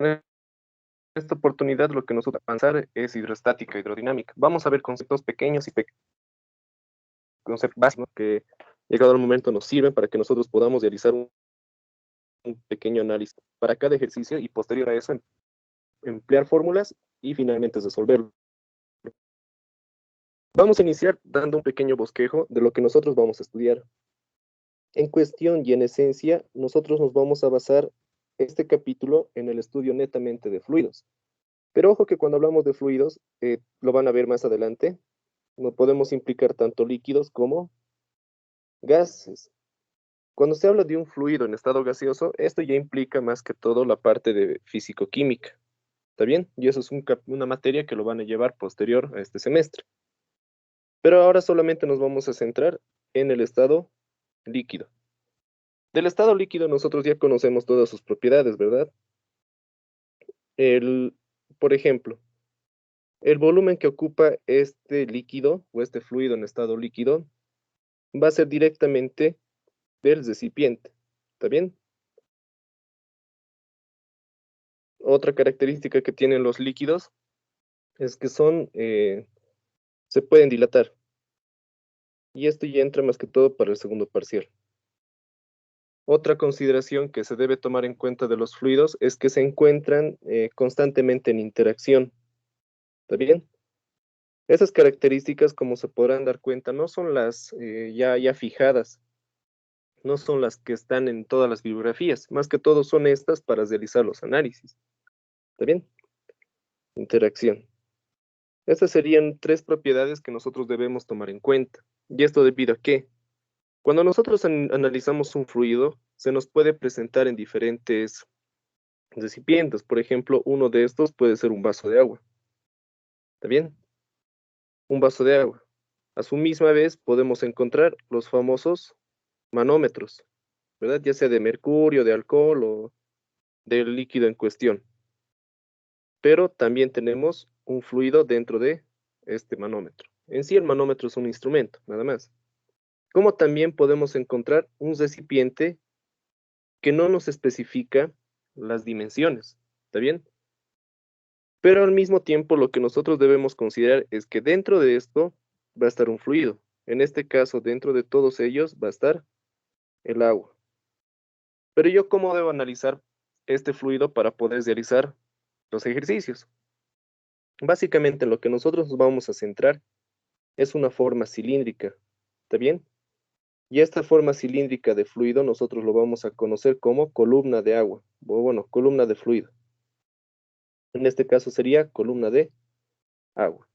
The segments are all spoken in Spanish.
En esta oportunidad lo que nosotros vamos a avanzar es hidrostática, hidrodinámica. Vamos a ver conceptos pequeños y conceptos básicos que, llegado el momento, nos sirven para que nosotros podamos realizar un pequeño análisis para cada ejercicio y posterior a eso emplear fórmulas y finalmente resolverlo. Vamos a iniciar dando un pequeño bosquejo de lo que nosotros vamos a estudiar. En cuestión y en esencia, nosotros nos vamos a basar este capítulo en el estudio netamente de fluidos. Pero ojo que cuando hablamos de fluidos, lo van a ver más adelante, no podemos implicar tanto líquidos como gases. Cuando se habla de un fluido en estado gaseoso, esto ya implica más que todo la parte de físico-química. ¿Está bien? Y eso es una materia que lo van a llevar posterior a este semestre. Pero ahora solamente nos vamos a centrar en el estado líquido. Del estado líquido nosotros ya conocemos todas sus propiedades, ¿verdad? El, por ejemplo, el volumen que ocupa este líquido o este fluido en estado líquido va a ser directamente del recipiente. ¿Está bien? Otra característica que tienen los líquidos es que se pueden dilatar. Y esto ya entra más que todo para el segundo parcial. Otra consideración que se debe tomar en cuenta de los fluidos es que se encuentran constantemente en interacción. ¿Está bien? Esas características, como se podrán dar cuenta, no son las ya fijadas, no son las que están en todas las bibliografías, más que todo son estas para realizar los análisis. ¿Está bien? Interacción. Estas serían tres propiedades que nosotros debemos tomar en cuenta. ¿Y esto debido a qué? Cuando nosotros analizamos un fluido, se nos puede presentar en diferentes recipientes. Por ejemplo, uno de estos puede ser un vaso de agua. ¿Está bien? Un vaso de agua. A su misma vez podemos encontrar los famosos manómetros, ¿verdad? Ya sea de mercurio, de alcohol o del líquido en cuestión. Pero también tenemos un fluido dentro de este manómetro. En sí, el manómetro es un instrumento, nada más. Como también podemos encontrar un recipiente que no nos especifica las dimensiones, ¿está bien? Pero al mismo tiempo lo que nosotros debemos considerar es que dentro de esto va a estar un fluido. En este caso, dentro de todos ellos va a estar el agua. Pero yo, ¿cómo debo analizar este fluido para poder realizar los ejercicios? Básicamente, lo que nosotros nos vamos a centrar es una forma cilíndrica, ¿está bien? Y esta forma cilíndrica de fluido nosotros lo vamos a conocer como columna de agua, o bueno, columna de fluido. En este caso sería columna de agua.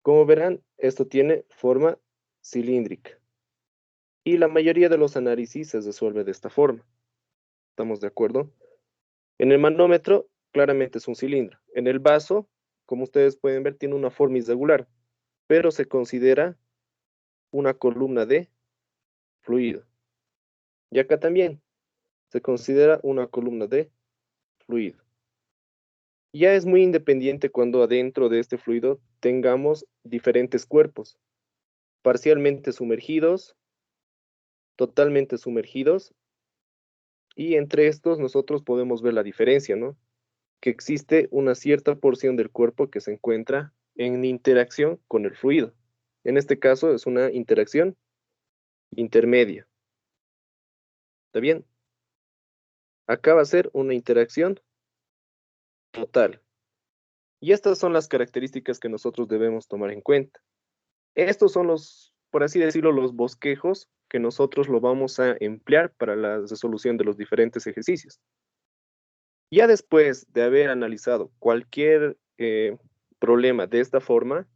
Como verán, esto tiene forma cilíndrica. Y la mayoría de los análisis se resuelve de esta forma. ¿Estamos de acuerdo? En el manómetro, claramente es un cilindro. En el vaso, como ustedes pueden ver, tiene una forma irregular, pero se considera una columna de fluido. Y acá también se considera una columna de fluido. Ya es muy independiente cuando adentro de este fluido tengamos diferentes cuerpos, parcialmente sumergidos, totalmente sumergidos, y entre estos nosotros podemos ver la diferencia, ¿no? Que existe una cierta porción del cuerpo que se encuentra en interacción con el fluido. En este caso es una interacción intermedia. ¿Está bien? Acá va a ser una interacción total. Y estas son las características que nosotros debemos tomar en cuenta. Estos son los, por así decirlo, los bosquejos que nosotros lo vamos a emplear para la resolución de los diferentes ejercicios. Ya después de haber analizado cualquier problema de esta forma,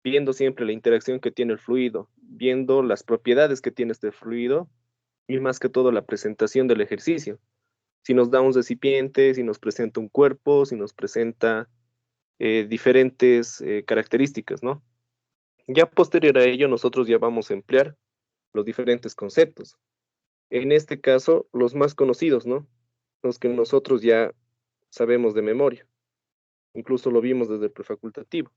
viendo siempre la interacción que tiene el fluido, viendo las propiedades que tiene este fluido y más que todo la presentación del ejercicio. Si nos da un recipiente, si nos presenta un cuerpo, si nos presenta diferentes características, ¿no? Ya posterior a ello, nosotros ya vamos a emplear los diferentes conceptos. En este caso, los más conocidos, ¿no? Los que nosotros ya sabemos de memoria. Incluso lo vimos desde el prefacultativo.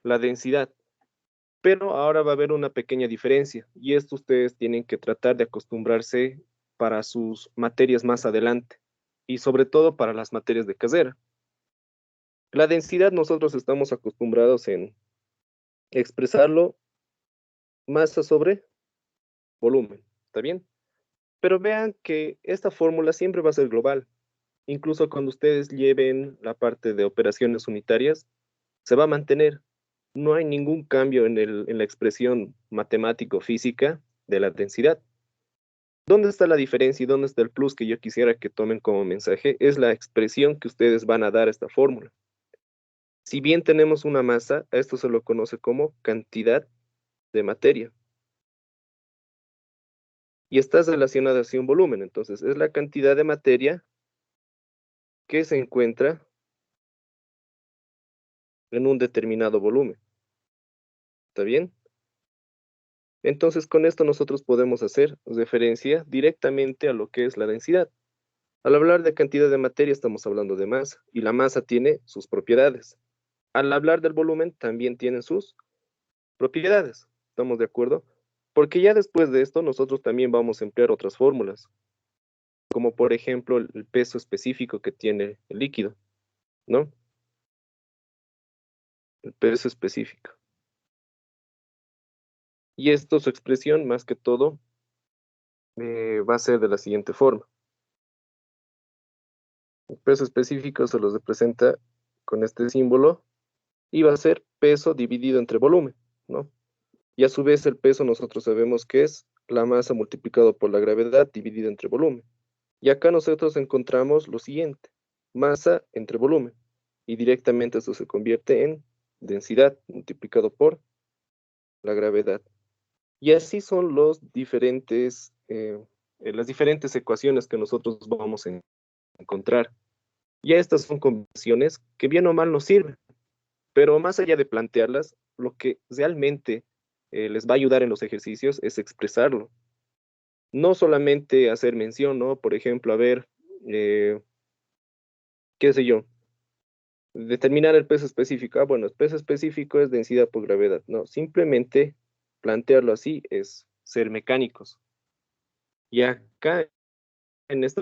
La densidad. Pero ahora va a haber una pequeña diferencia y esto ustedes tienen que tratar de acostumbrarse para sus materias más adelante. y sobre todo para las materias de carrera. La densidad nosotros estamos acostumbrados en expresarlo masa sobre volumen, ¿está bien? Pero vean que esta fórmula siempre va a ser global. Incluso cuando ustedes lleven la parte de operaciones unitarias, se va a mantener. No hay ningún cambio en la expresión matemático-física de la densidad. ¿Dónde está la diferencia y dónde está el plus que yo quisiera que tomen como mensaje? Es la expresión que ustedes van a dar a esta fórmula. Si bien tenemos una masa, a esto se lo conoce como cantidad de materia. Y está relacionada así un volumen. Entonces, es la cantidad de materia que se encuentra en un determinado volumen. ¿Está bien? Entonces, con esto nosotros podemos hacer referencia directamente a lo que es la densidad. Al hablar de cantidad de materia, estamos hablando de masa, y la masa tiene sus propiedades. Al hablar del volumen, también tienen sus propiedades. ¿Estamos de acuerdo? Porque ya después de esto, nosotros también vamos a emplear otras fórmulas, como por ejemplo el peso específico que tiene el líquido, ¿no? El peso específico. Y esto, su expresión, más que todo, va a ser de la siguiente forma. El peso específico se los representa con este símbolo y va a ser peso dividido entre volumen, ¿no? Y a su vez el peso nosotros sabemos que es la masa multiplicado por la gravedad dividida entre volumen. Y acá nosotros encontramos lo siguiente, masa entre volumen. Y directamente esto se convierte en densidad multiplicado por la gravedad. Y así son las diferentes ecuaciones que nosotros vamos a encontrar. Y estas son convenciones que bien o mal nos sirven, pero más allá de plantearlas, lo que realmente les va a ayudar en los ejercicios es expresarlo. No solamente hacer mención, ¿no? Por ejemplo, a ver, eh, qué sé yo, determinar el peso específico. Ah, bueno, el peso específico es densidad por gravedad. No, simplemente plantearlo así es ser mecánicos. Y acá, en esta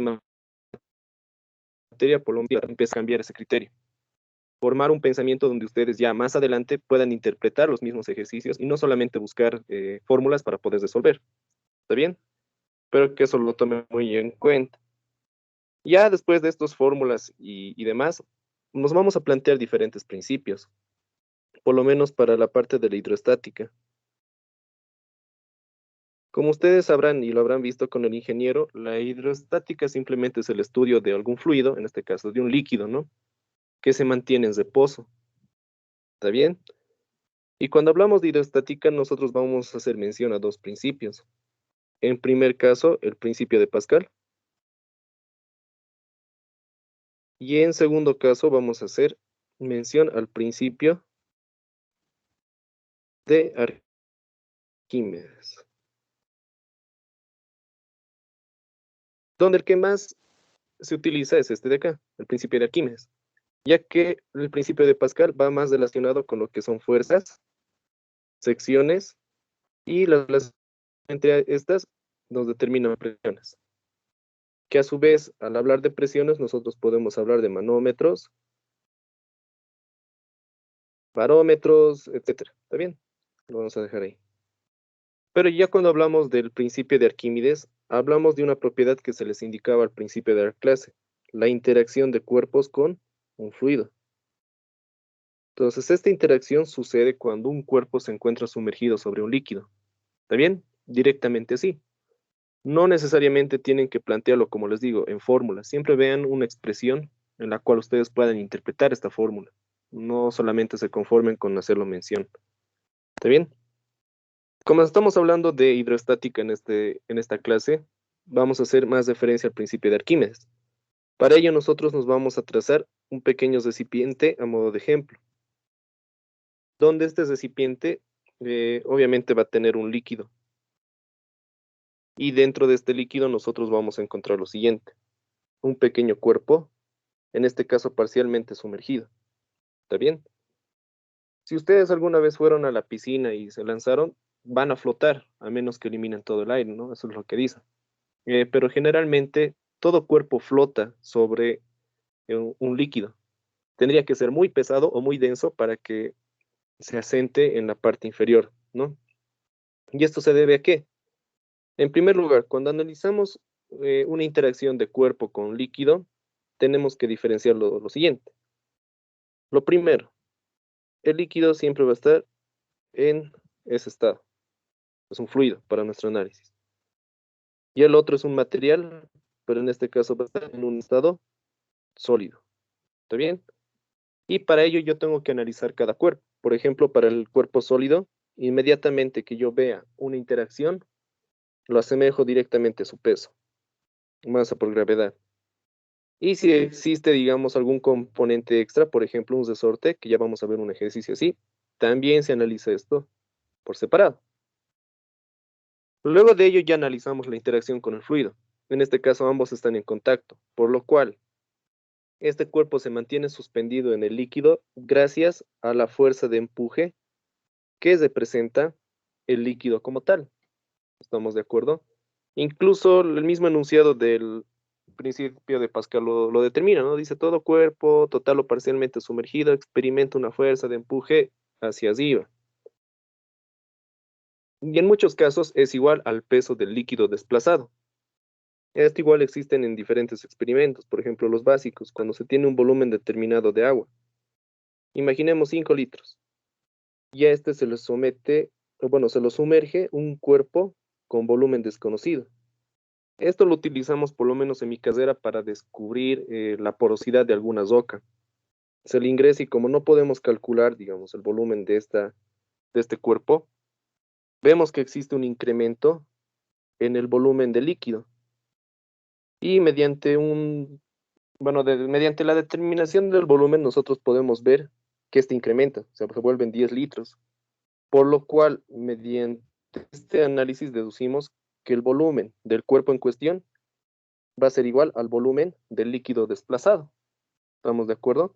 materia, Colombia empieza a cambiar ese criterio. Formar un pensamiento donde ustedes ya más adelante puedan interpretar los mismos ejercicios y no solamente buscar fórmulas para poder resolver. ¿Está bien? Pero que eso lo tomen muy en cuenta. Ya después de estas fórmulas y demás, nos vamos a plantear diferentes principios, por lo menos para la parte de la hidroestática. Como ustedes sabrán y lo habrán visto con el ingeniero, la hidroestática simplemente es el estudio de algún fluido, en este caso de un líquido, ¿no? Que se mantiene en reposo. ¿Está bien? Y cuando hablamos de hidroestática, nosotros vamos a hacer mención a dos principios. En primer caso, el principio de Pascal. Y en segundo caso, vamos a hacer mención al principio de Arquímedes. Donde el que más se utiliza es este de acá, el principio de Arquímedes, ya que el principio de Pascal va más relacionado con lo que son fuerzas, secciones y la relación entre estas nos determinan presiones. Que a su vez, al hablar de presiones, nosotros podemos hablar de manómetros, barómetros, etcétera. ¿Está bien? Lo vamos a dejar ahí. Pero ya cuando hablamos del principio de Arquímedes, hablamos de una propiedad que se les indicaba al principio de la clase, la interacción de cuerpos con un fluido. Entonces, esta interacción sucede cuando un cuerpo se encuentra sumergido sobre un líquido. ¿Está bien? Directamente así. No necesariamente tienen que plantearlo, como les digo, en fórmula. Siempre vean una expresión en la cual ustedes puedan interpretar esta fórmula. No solamente se conformen con hacerlo mención. ¿Está bien? Como estamos hablando de hidroestática en esta clase, vamos a hacer más referencia al principio de Arquímedes. Para ello nosotros nos vamos a trazar un pequeño recipiente a modo de ejemplo, donde este recipiente obviamente va a tener un líquido. Y dentro de este líquido nosotros vamos a encontrar lo siguiente, un pequeño cuerpo, en este caso parcialmente sumergido. ¿Está bien? Si ustedes alguna vez fueron a la piscina y se lanzaron, van a flotar, a menos que eliminen todo el aire, ¿no? Eso es lo que dicen. Pero generalmente todo cuerpo flota sobre un líquido. Tendría que ser muy pesado o muy denso para que se asente en la parte inferior, ¿no? ¿Y esto se debe a qué? En primer lugar, cuando analizamos una interacción de cuerpo con líquido, tenemos que diferenciar lo siguiente. Lo primero, el líquido siempre va a estar en ese estado. Es un fluido para nuestro análisis. Y el otro es un material, pero en este caso va a estar en un estado sólido. ¿Está bien? Y para ello yo tengo que analizar cada cuerpo. Por ejemplo, para el cuerpo sólido, inmediatamente que yo vea una interacción, lo asemejo directamente a su peso, masa por gravedad. Y si existe, digamos, algún componente extra, por ejemplo, un resorte, que ya vamos a ver un ejercicio así, también se analiza esto por separado. Luego de ello ya analizamos la interacción con el fluido. En este caso ambos están en contacto, por lo cual este cuerpo se mantiene suspendido en el líquido gracias a la fuerza de empuje que representa el líquido como tal. ¿Estamos de acuerdo? Incluso el mismo enunciado del principio de Pascal lo determina, ¿no? Dice, todo cuerpo total o parcialmente sumergido experimenta una fuerza de empuje hacia arriba. Y en muchos casos es igual al peso del líquido desplazado. Esto igual existen en diferentes experimentos, por ejemplo, los básicos, cuando se tiene un volumen determinado de agua. Imaginemos 5 litros. Y a este se le somete, o bueno, se lo sumerge un cuerpo con volumen desconocido. Esto lo utilizamos por lo menos en mi carrera para descubrir la porosidad de alguna roca. Se le ingresa y como no podemos calcular, digamos, el volumen de este cuerpo, vemos que existe un incremento en el volumen del líquido. Y mediante la determinación del volumen, nosotros podemos ver que este incrementa, o sea, se vuelven 10 litros. Por lo cual, mediante este análisis deducimos que el volumen del cuerpo en cuestión va a ser igual al volumen del líquido desplazado. ¿Estamos de acuerdo?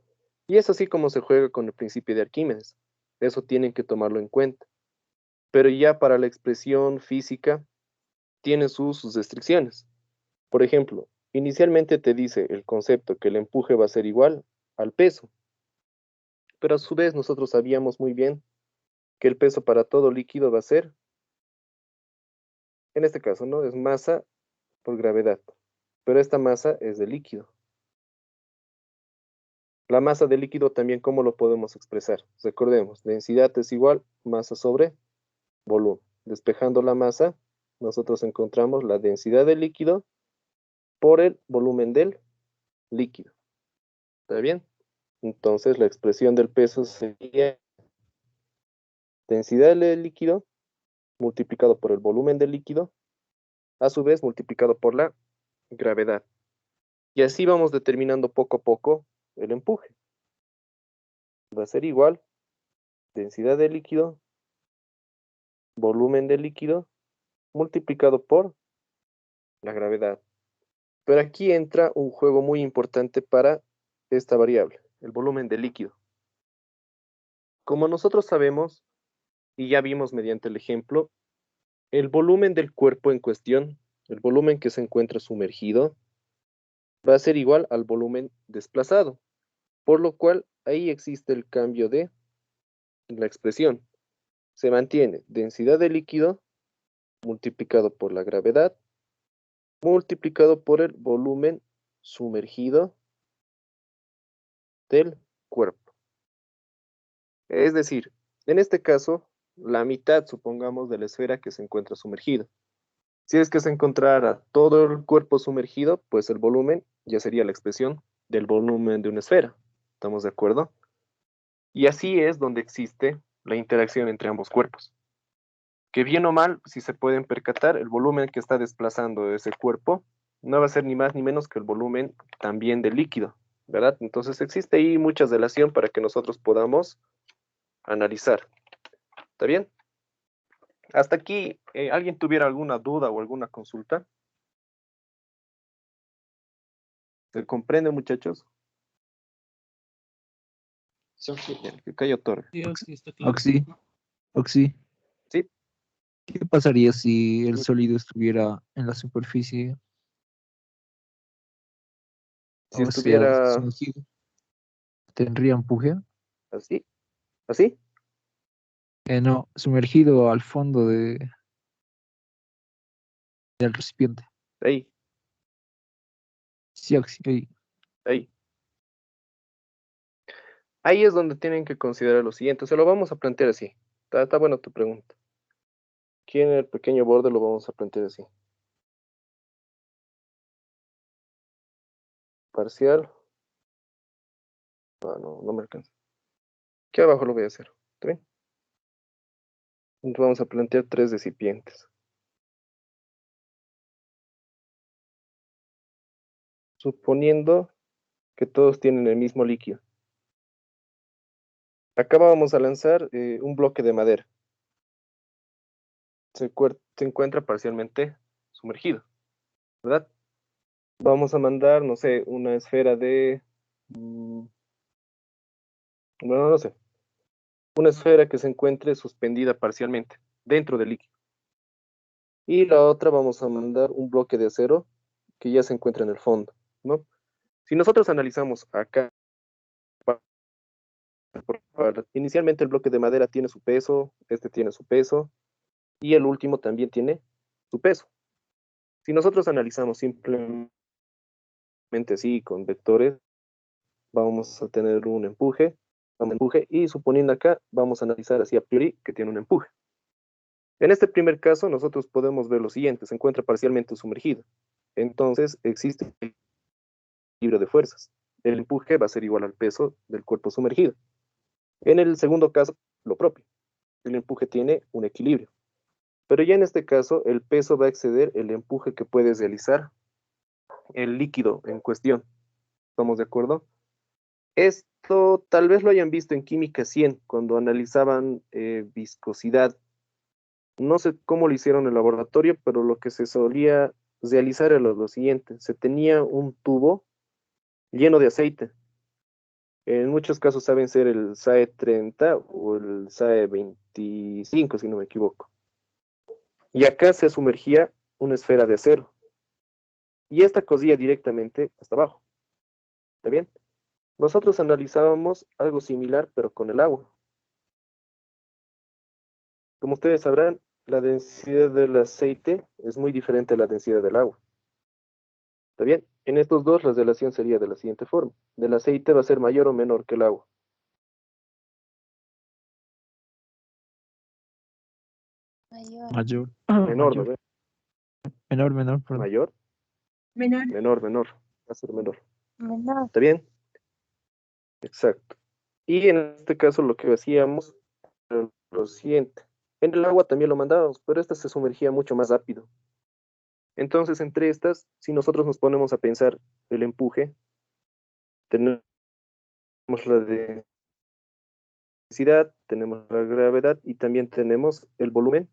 Y es así como se juega con el principio de Arquímedes. Eso tienen que tomarlo en cuenta. Pero ya para la expresión física tiene sus restricciones. Por ejemplo, inicialmente te dice el concepto que el empuje va a ser igual al peso, pero a su vez nosotros sabíamos muy bien que el peso para todo líquido va a ser, en este caso, ¿no? Es masa por gravedad, pero esta masa es de líquido. La masa de líquido también, ¿cómo lo podemos expresar? Recordemos, densidad es igual masa sobre volumen. Despejando la masa, nosotros encontramos la densidad del líquido por el volumen del líquido. ¿Está bien? Entonces la expresión del peso sería densidad del líquido multiplicado por el volumen del líquido, a su vez multiplicado por la gravedad. Y así vamos determinando poco a poco el empuje. Va a ser igual densidad del líquido, volumen del líquido, multiplicado por la gravedad. Pero aquí entra un juego muy importante para esta variable, el volumen del líquido. Como nosotros sabemos, y ya vimos mediante el ejemplo, el volumen del cuerpo en cuestión, el volumen que se encuentra sumergido, va a ser igual al volumen desplazado, por lo cual ahí existe el cambio de la expresión. Se mantiene densidad de líquido multiplicado por la gravedad, multiplicado por el volumen sumergido del cuerpo. Es decir, en este caso, la mitad, supongamos, de la esfera que se encuentra sumergida. Si es que se encontrara todo el cuerpo sumergido, pues el volumen ya sería la expresión del volumen de una esfera. ¿Estamos de acuerdo? Y así es donde existe la interacción entre ambos cuerpos. Que bien o mal, si se pueden percatar, el volumen que está desplazando ese cuerpo no va a ser ni más ni menos que el volumen también del líquido, ¿verdad? Entonces existe ahí mucha relación para que nosotros podamos analizar. ¿Está bien? Hasta aquí, ¿alguien tuviera alguna duda o alguna consulta? ¿Se comprende, muchachos? Sí, Que cayó Torre. sí, Oxy, está claro. Oxy, Sí, ¿qué pasaría si el sólido estuviera en la superficie? Si O sea, estuviera sumergido, ¿tendría empuje? así, así, No, sumergido al fondo del recipiente. ahí, Sí, sí, ahí. Ahí es donde tienen que considerar lo siguiente. Se lo vamos a plantear así. Está buena tu pregunta. Aquí en el pequeño borde lo vamos a plantear así. Parcial. Ah, no, no me alcanza. Aquí abajo lo voy a hacer. ¿Está bien? Entonces vamos a plantear tres recipientes. Suponiendo que todos tienen el mismo líquido. Acá vamos a lanzar un bloque de madera. Se encuentra parcialmente sumergido, ¿verdad? Vamos a mandar, no sé, una esfera de... bueno, no sé. Una esfera que se encuentre suspendida parcialmente dentro del líquido. Y la otra vamos a mandar un bloque de acero que ya se encuentra en el fondo, ¿no? Si nosotros analizamos acá, inicialmente el bloque de madera tiene su peso, este tiene su peso, y el último también tiene su peso. Si nosotros analizamos simplemente así con vectores, vamos a tener un empuje, y suponiendo acá, vamos a analizar así a priori que tiene un empuje. En este primer caso, nosotros podemos ver lo siguiente, se encuentra parcialmente sumergido. Entonces, existe un equilibrio de fuerzas. El empuje va a ser igual al peso del cuerpo sumergido. En el segundo caso, lo propio. El empuje tiene un equilibrio. Pero ya en este caso, el peso va a exceder el empuje que puede realizar el líquido en cuestión. ¿Estamos de acuerdo? Esto tal vez lo hayan visto en Química 100, cuando analizaban viscosidad. No sé cómo lo hicieron en el laboratorio, pero lo que se solía realizar era lo siguiente. Se tenía un tubo lleno de aceite. En muchos casos saben ser el SAE 30 o el SAE 25, si no me equivoco. Y acá se sumergía una esfera de acero. Y esta cosía directamente hasta abajo. ¿Está bien? Nosotros analizábamos algo similar, pero con el agua. Como ustedes sabrán, la densidad del aceite es muy diferente a la densidad del agua. ¿Está bien? En estos dos la relación sería de la siguiente forma. Del aceite va a ser mayor o menor que el agua. mayor, Menor, ¿no mayor, ve? menor, perdón. Mayor, Menor. menor. Va a ser menor. Menor. ¿Está bien? Exacto. Y en este caso lo que hacíamos era lo siguiente. En el agua también lo mandábamos, pero esta se sumergía mucho más rápido. Entonces, entre estas, si nosotros nos ponemos a pensar el empuje, tenemos la densidad, tenemos la gravedad y también tenemos el volumen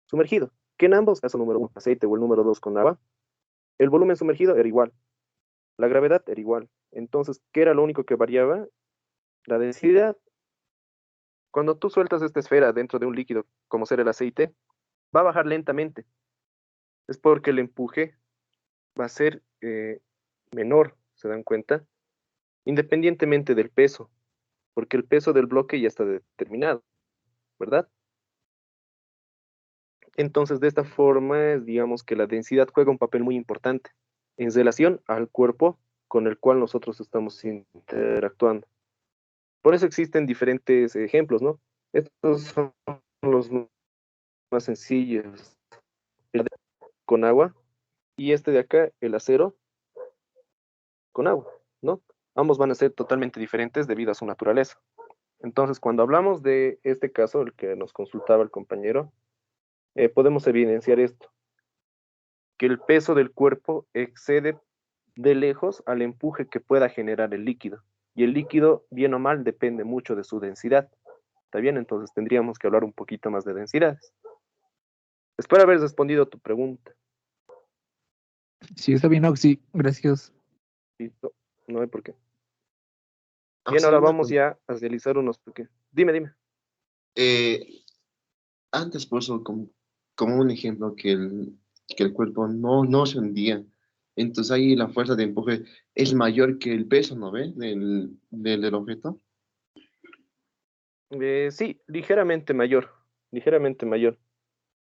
sumergido, que en ambos, caso número uno, aceite o el número dos con agua, el volumen sumergido era igual, la gravedad era igual. Entonces, ¿qué era lo único que variaba? La densidad. Cuando tú sueltas esta esfera dentro de un líquido, como ser el aceite, va a bajar lentamente. Es porque el empuje va a ser menor, ¿se dan cuenta? Independientemente del peso, porque el peso del bloque ya está determinado, ¿verdad? Entonces, de esta forma, digamos que la densidad juega un papel muy importante en relación al cuerpo con el cual nosotros estamos interactuando. Por eso existen diferentes ejemplos, ¿no? Estos son los más sencillos. El de con agua y este de acá, el acero, con agua, ¿no? Ambos van a ser totalmente diferentes debido a su naturaleza. Entonces, cuando hablamos de este caso, el que nos consultaba el compañero, podemos evidenciar esto, que el peso del cuerpo excede de lejos al empuje que pueda generar el líquido. Y el líquido, bien o mal, depende mucho de su densidad. ¿Está bien? Entonces tendríamos que hablar un poquito más de densidades. Espero haber respondido a tu pregunta. Sí, está bien, Oxy, gracias. Listo, no hay por qué. Ah, Bien, sí, ahora una vamos ya a realizar unos pequeños. Dime. eh, antes puso como un ejemplo que el cuerpo no se hundía. Entonces ahí la fuerza de empuje es mayor que el peso, ¿no ve? Del objeto. Sí, ligeramente mayor, ligeramente mayor.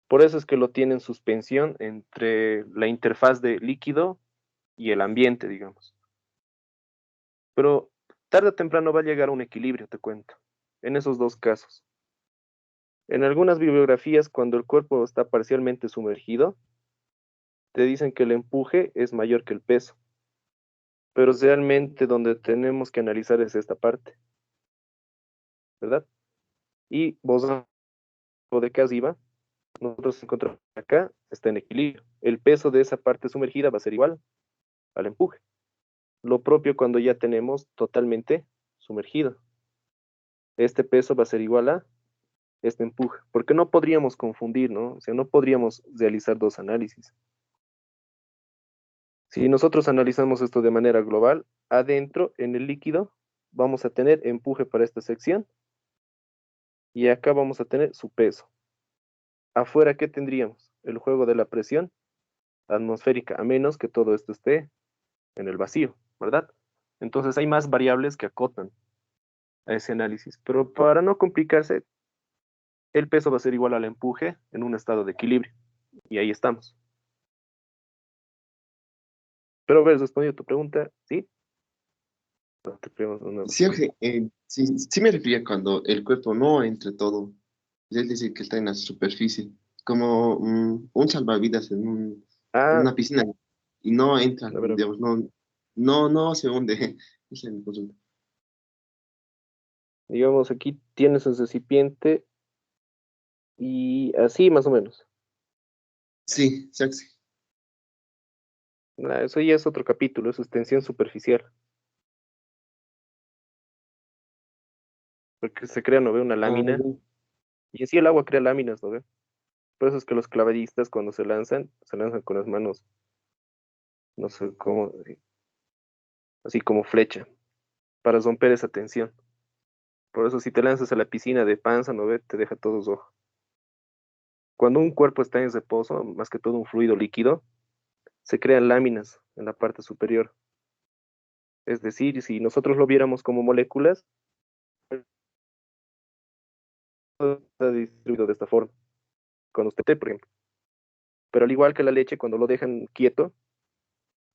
Por eso es que lo tiene en suspensión entre la interfaz de líquido y el ambiente, digamos. Pero tarde o temprano va a llegar a un equilibrio, te cuento, en esos dos casos. En algunas bibliografías, cuando el cuerpo está parcialmente sumergido, te dicen que el empuje es mayor que el peso, pero realmente donde tenemos que analizar es esta parte, ¿verdad? Y vos, de qué iba, nosotros encontramos que acá está en equilibrio. El peso de esa parte sumergida va a ser igual al empuje. Lo propio cuando ya tenemos totalmente sumergido. Este peso va a ser igual a este empuje, porque no podríamos confundir, ¿no? O sea, no podríamos realizar dos análisis. Si nosotros analizamos esto de manera global, adentro, en el líquido, vamos a tener empuje para esta sección y acá vamos a tener su peso. Afuera, ¿qué tendríamos? El juego de la presión atmosférica, a menos que todo esto esté en el vacío, ¿verdad? Entonces hay más variables que acotan a ese análisis, pero para no complicarse, el peso va a ser igual al empuje en un estado de equilibrio, y ahí estamos. Pero haber respondido tu pregunta, ¿sí? No te pregunto una Sí, respuesta. sí me refería cuando el cuerpo no entre todo, es decir, que está en la superficie, como un salvavidas en Ah, una piscina y no entra, a ver, digamos, no se hunde. Esa es mi consulta. digamos, aquí tienes el recipiente y así más o menos. Sí, sí, sí. Eso ya es otro capítulo, es extensión superficial, porque se crea, ¿no ve? Una Ah, lámina, y en sí el agua crea láminas, ¿no ve? Por eso es que los clavadistas cuando se lanzan con las manos, no sé cómo, así como flecha, para romper esa tensión. Por eso si te lanzas a la piscina de panza, ¿no ve? Te deja todo rojo. Cuando un cuerpo está en reposo, más que todo un fluido líquido, se crean láminas en la parte superior. Es decir, si nosotros lo viéramos como moléculas, está distribuido de esta forma, cuando usted té, por ejemplo. Pero al igual que la leche, cuando lo dejan quieto,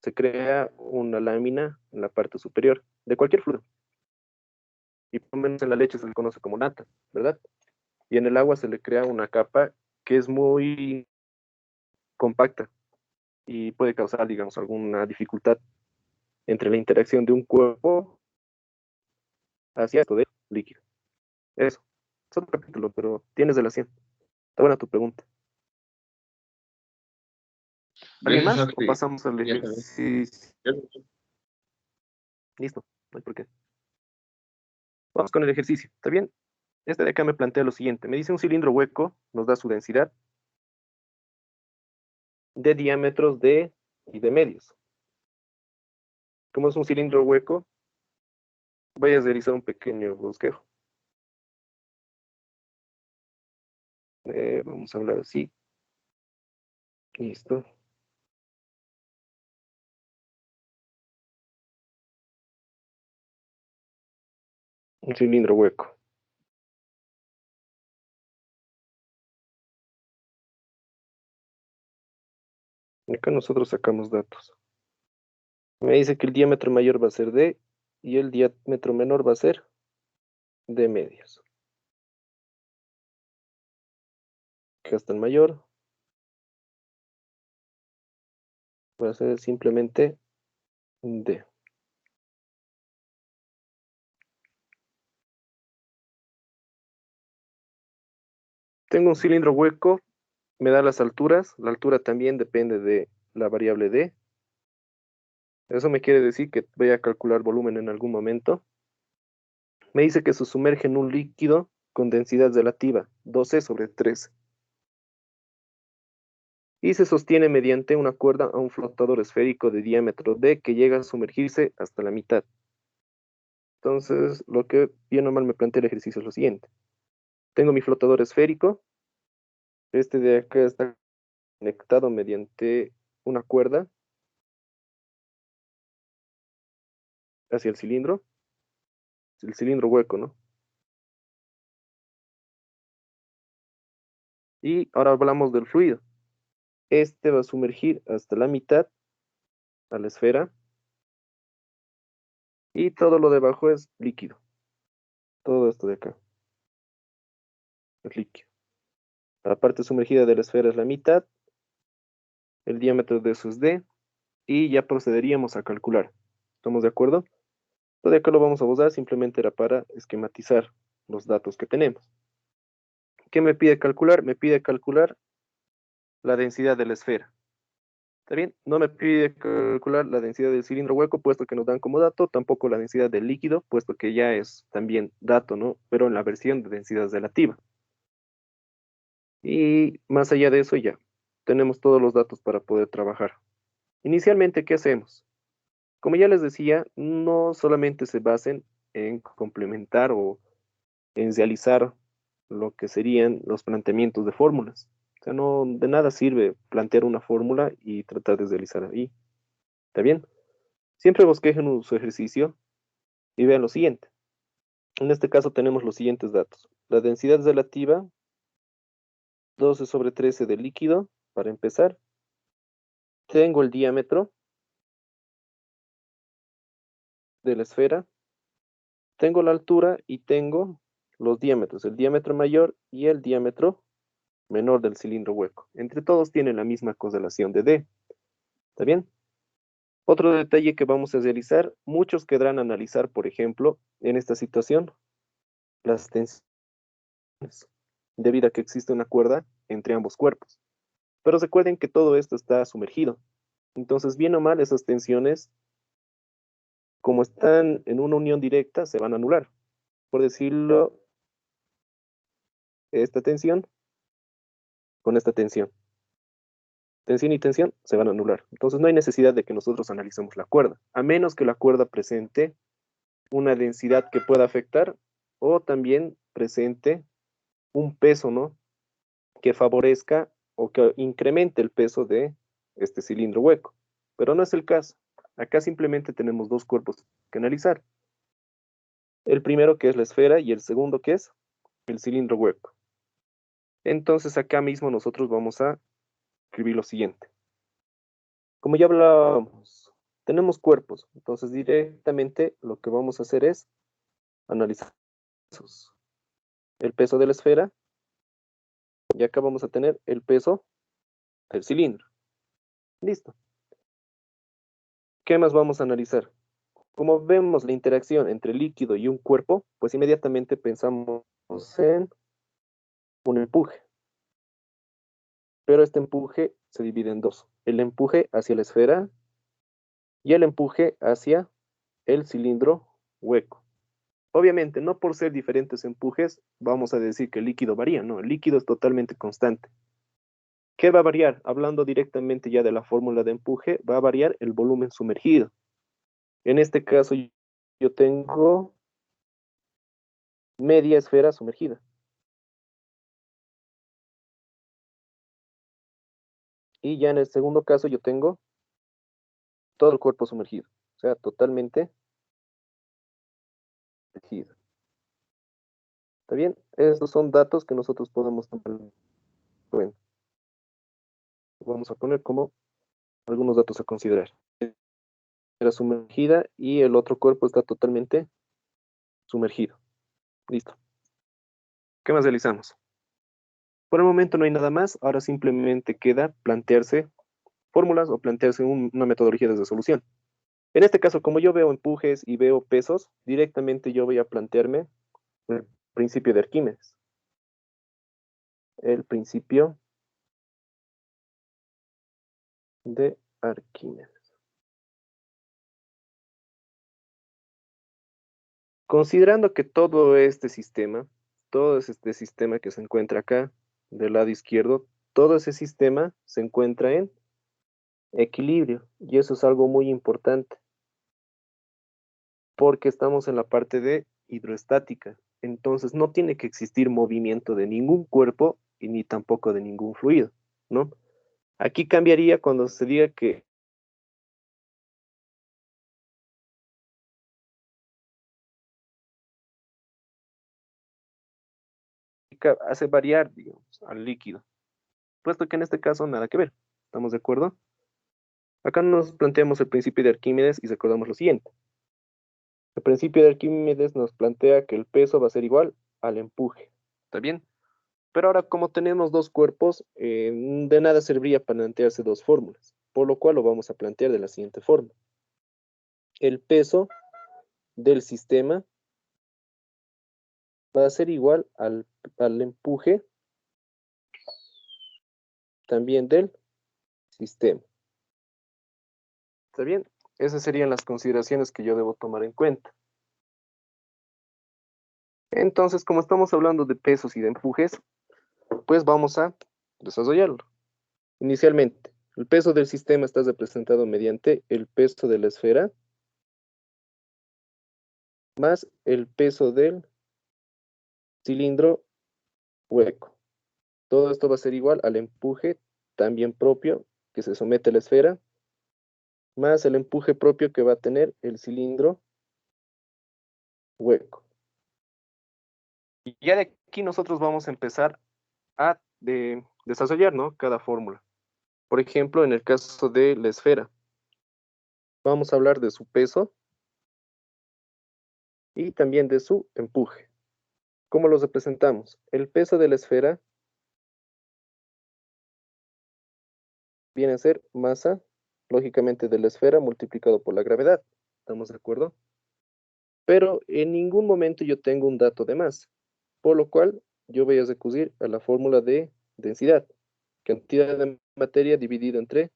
se crea una lámina en la parte superior de cualquier fluido. Y por lo menos en la leche se le conoce como nata, ¿verdad? Y en el agua se le crea una capa que es muy compacta y puede causar, digamos, alguna dificultad entre la interacción de un cuerpo hacia esto de líquido. Eso. Es otro capítulo, pero tienes relación. Está buena tu pregunta. ¿Alguien Gracias, más? ¿O Axel. pasamos al Ya sabes. ejercicio? Listo, no hay por qué. Vamos con el ejercicio, ¿está bien? Este de acá me plantea lo siguiente. Me dice un cilindro hueco, nos da su densidad de diámetros de y de medios. Como es un cilindro hueco, voy a realizar un pequeño bosquejo. Vamos a hablar así. Listo. Un cilindro hueco. Acá nosotros sacamos datos. Me dice que el diámetro mayor va a ser D y el diámetro menor va a ser D medios. Acá está el mayor. Va a ser simplemente D. Tengo un cilindro hueco, me da las alturas. La altura también depende de la variable D. Eso me quiere decir que voy a calcular volumen en algún momento. Me dice que se sumerge en un líquido con densidad relativa, 12/13. Y se sostiene mediante una cuerda a un flotador esférico de diámetro D que llega a sumergirse hasta la mitad. Entonces, lo que bien normal me plantea el ejercicio es lo siguiente. Tengo mi flotador esférico. Este de acá está conectado mediante una cuerda hacia el cilindro hueco, ¿no? Y ahora hablamos del fluido. Este va a sumergir hasta la mitad a la esfera y todo lo debajo es líquido. Todo esto de acá es líquido. La parte sumergida de la esfera es la mitad, el diámetro de eso es D, y ya procederíamos a calcular. ¿Estamos de acuerdo? Todo de acá lo vamos a usar, simplemente era para esquematizar los datos que tenemos. ¿Qué me pide calcular? Me pide calcular la densidad de la esfera. ¿Está bien? No me pide calcular la densidad del cilindro hueco, puesto que nos dan como dato, tampoco la densidad del líquido, puesto que ya es también dato, ¿no? Pero en la versión de densidad relativa. Y más allá de eso ya, tenemos todos los datos para poder trabajar. Inicialmente, ¿qué hacemos? Como ya les decía, no solamente se basen en complementar o en realizar lo que serían los planteamientos de fórmulas. O sea, no de nada sirve plantear una fórmula y tratar de realizar ahí. ¿Está bien? Siempre bosquejen su ejercicio y vean lo siguiente. En este caso tenemos los siguientes datos. La densidad relativa, 12/13 del líquido, para empezar. Tengo el diámetro de la esfera. Tengo la altura y tengo los diámetros, el diámetro mayor y el diámetro menor del cilindro hueco. Entre todos tienen la misma correlación de D. ¿Está bien? Otro detalle que vamos a realizar, muchos querrán analizar, por ejemplo, en esta situación, las tensiones, debido a que existe una cuerda entre ambos cuerpos. Pero recuerden que todo esto está sumergido. Entonces, bien o mal, esas tensiones, como están en una unión directa, se van a anular. Por decirlo, esta tensión con esta tensión. Tensión y tensión se van a anular. Entonces, no hay necesidad de que nosotros analicemos la cuerda, a menos que la cuerda presente una densidad que pueda afectar o también presente un peso, ¿no? Que favorezca o que incremente el peso de este cilindro hueco. Pero no es el caso. Acá simplemente tenemos dos cuerpos que analizar. El primero que es la esfera y el segundo que es el cilindro hueco. Entonces acá mismo nosotros vamos a escribir lo siguiente. Como ya hablábamos, tenemos cuerpos. Entonces directamente lo que vamos a hacer es analizar el peso de la esfera y acá vamos a tener el peso del cilindro. Listo. ¿Qué más vamos a analizar? Como vemos la interacción entre líquido y un cuerpo, pues inmediatamente pensamos en un empuje. Pero este empuje se divide en dos. El empuje hacia la esfera y el empuje hacia el cilindro hueco. Obviamente, no por ser diferentes empujes, vamos a decir que el líquido varía, no, el líquido es totalmente constante. ¿Qué va a variar? Hablando directamente ya de la fórmula de empuje, va a variar el volumen sumergido. En este caso, yo tengo media esfera sumergida. Y ya en el segundo caso, yo tengo todo el cuerpo sumergido. O sea, totalmente sumergido. ¿Está bien? Esos son datos que nosotros podemos tomar en cuenta. Vamos a poner como algunos datos a considerar. Era sumergida y el otro cuerpo está totalmente sumergido. Listo. ¿Qué más realizamos? Por el momento no hay nada más. Ahora simplemente queda plantearse fórmulas o plantearse una metodología de resolución. En este caso, como yo veo empujes y veo pesos, directamente yo voy a plantearme el principio de Arquímedes. El principio de Arquímedes. Considerando que todo este sistema que se encuentra acá, del lado izquierdo, todo ese sistema se encuentra en equilibrio, y eso es algo muy importante, porque estamos en la parte de hidroestática, entonces no tiene que existir movimiento de ningún cuerpo y ni tampoco de ningún fluido, ¿no? Aquí cambiaría cuando se diga que hace variar, digamos, al líquido. Puesto que en este caso nada que ver. ¿Estamos de acuerdo? Acá nos planteamos el principio de Arquímedes y recordamos lo siguiente. El principio de Arquímedes nos plantea que el peso va a ser igual al empuje. ¿Está bien? Pero ahora, como tenemos dos cuerpos, de nada serviría plantearse dos fórmulas, por lo cual lo vamos a plantear de la siguiente forma. El peso del sistema va a ser igual al empuje también del sistema. ¿Está bien? Esas serían las consideraciones que yo debo tomar en cuenta. Entonces, como estamos hablando de pesos y de empujes, pues vamos a desarrollarlo. Inicialmente, el peso del sistema está representado mediante el peso de la esfera más el peso del cilindro hueco. Todo esto va a ser igual al empuje también propio que se somete a la esfera, más el empuje propio que va a tener el cilindro hueco. Y ya de aquí nosotros vamos a empezar a desarrollar, ¿no?, cada fórmula. Por ejemplo, en el caso de la esfera, vamos a hablar de su peso y también de su empuje. ¿Cómo los representamos? El peso de la esfera viene a ser masa, lógicamente, de la esfera multiplicado por la gravedad. ¿Estamos de acuerdo? Pero en ningún momento yo tengo un dato de masa, por lo cual yo voy a recurrir a la fórmula de densidad, cantidad de materia dividido entre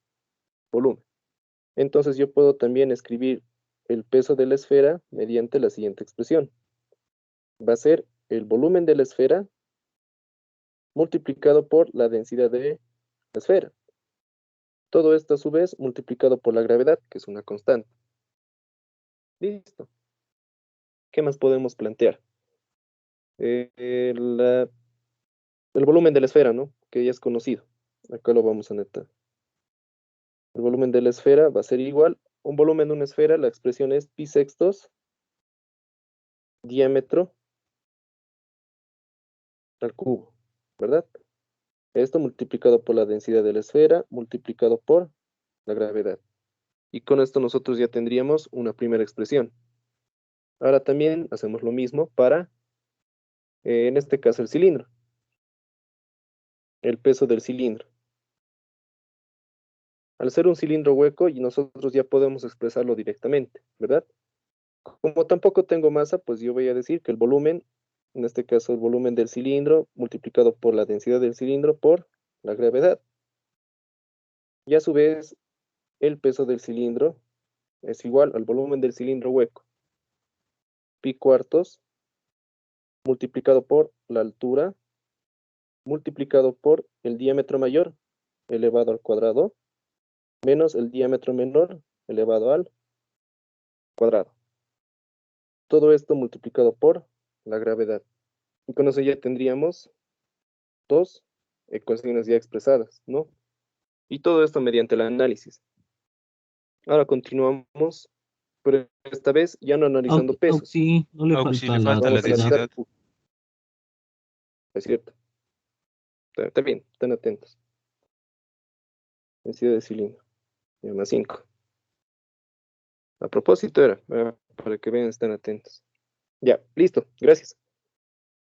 volumen. Entonces yo puedo también escribir el peso de la esfera mediante la siguiente expresión. Va a ser el volumen de la esfera multiplicado por la densidad de la esfera. Todo esto a su vez multiplicado por la gravedad, que es una constante. Listo. ¿Qué más podemos plantear? El volumen de la esfera, ¿no?, que ya es conocido. Acá lo vamos a anotar. El volumen de la esfera va a ser igual. Un volumen de una esfera, la expresión es pi sextos diámetro al cubo, ¿verdad? Esto multiplicado por la densidad de la esfera, multiplicado por la gravedad. Y con esto nosotros ya tendríamos una primera expresión. Ahora también hacemos lo mismo para, en este caso, el cilindro. El peso del cilindro. Al ser un cilindro hueco, y nosotros ya podemos expresarlo directamente, ¿verdad? Como tampoco tengo masa, pues yo voy a decir que el volumen, en este caso el volumen del cilindro, multiplicado por la densidad del cilindro por la gravedad. Y a su vez, el peso del cilindro es igual al volumen del cilindro hueco. Pi cuartos, multiplicado por la altura, multiplicado por el diámetro mayor, elevado al cuadrado, menos el diámetro menor, elevado al cuadrado. Todo esto multiplicado por la gravedad. Y con eso ya tendríamos dos ecuaciones ya expresadas, ¿no? Y todo esto mediante el análisis. Ahora continuamos, pero esta vez ya no analizando pesos. Sí, no le Auxi, falta le la falta la Vamos a analizar densidad. empuje. Es cierto. Está bien, están atentos. Densidad de cilindro. Ya más 5. A propósito era, para que vean, están atentos. Ya, listo, gracias.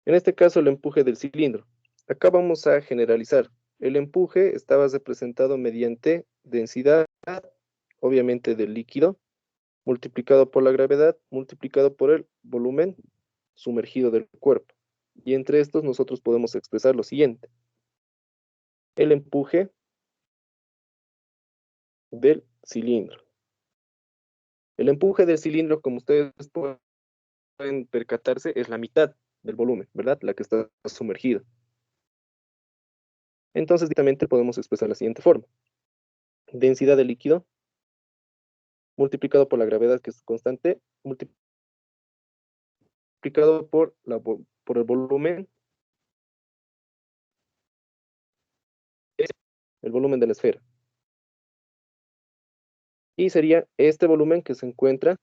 En este caso, el empuje del cilindro. Acá vamos a generalizar. El empuje estaba representado mediante densidad, obviamente del líquido, multiplicado por la gravedad, multiplicado por el volumen sumergido del cuerpo. Y entre estos nosotros podemos expresar lo siguiente. El empuje del cilindro. El empuje del cilindro, como ustedes pueden percatarse, es la mitad del volumen, ¿verdad? La que está sumergida. Entonces, directamente podemos expresar la siguiente forma. Densidad del líquido multiplicado por la gravedad, que es constante, multiplicado por el volumen, es el volumen de la esfera. Y sería este volumen que se encuentra,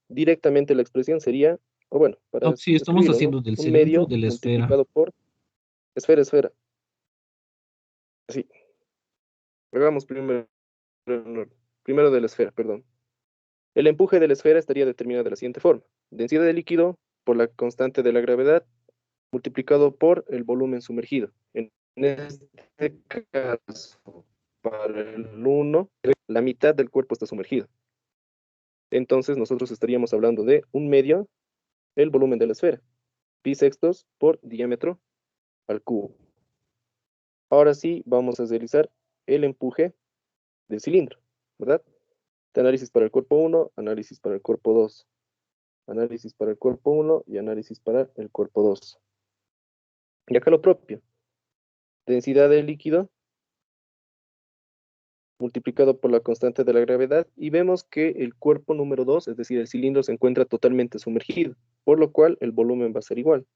directamente la expresión sería, o bueno, para Sí, estamos escribirlo, ¿no?, haciendo del un cilindro medio de la esfera. multiplicado por Esfera, esfera. Sí. Hagamos primero de la esfera, perdón. El empuje de la esfera estaría determinado de la siguiente forma. Densidad de líquido por la constante de la gravedad multiplicado por el volumen sumergido. En este caso, para el 1, la mitad del cuerpo está sumergido. Entonces nosotros estaríamos hablando de 1/2 el volumen de la esfera. Pi sextos por diámetro al cubo. Ahora sí, vamos a realizar el empuje del cilindro, ¿verdad? Análisis para el cuerpo 1, análisis para el cuerpo 2. Análisis para el cuerpo 1 y análisis para el cuerpo 2. Y acá lo propio. Densidad del líquido multiplicado por la constante de la gravedad y vemos que el cuerpo número 2, es decir, el cilindro, se encuentra totalmente sumergido, por lo cual el volumen va a ser igual.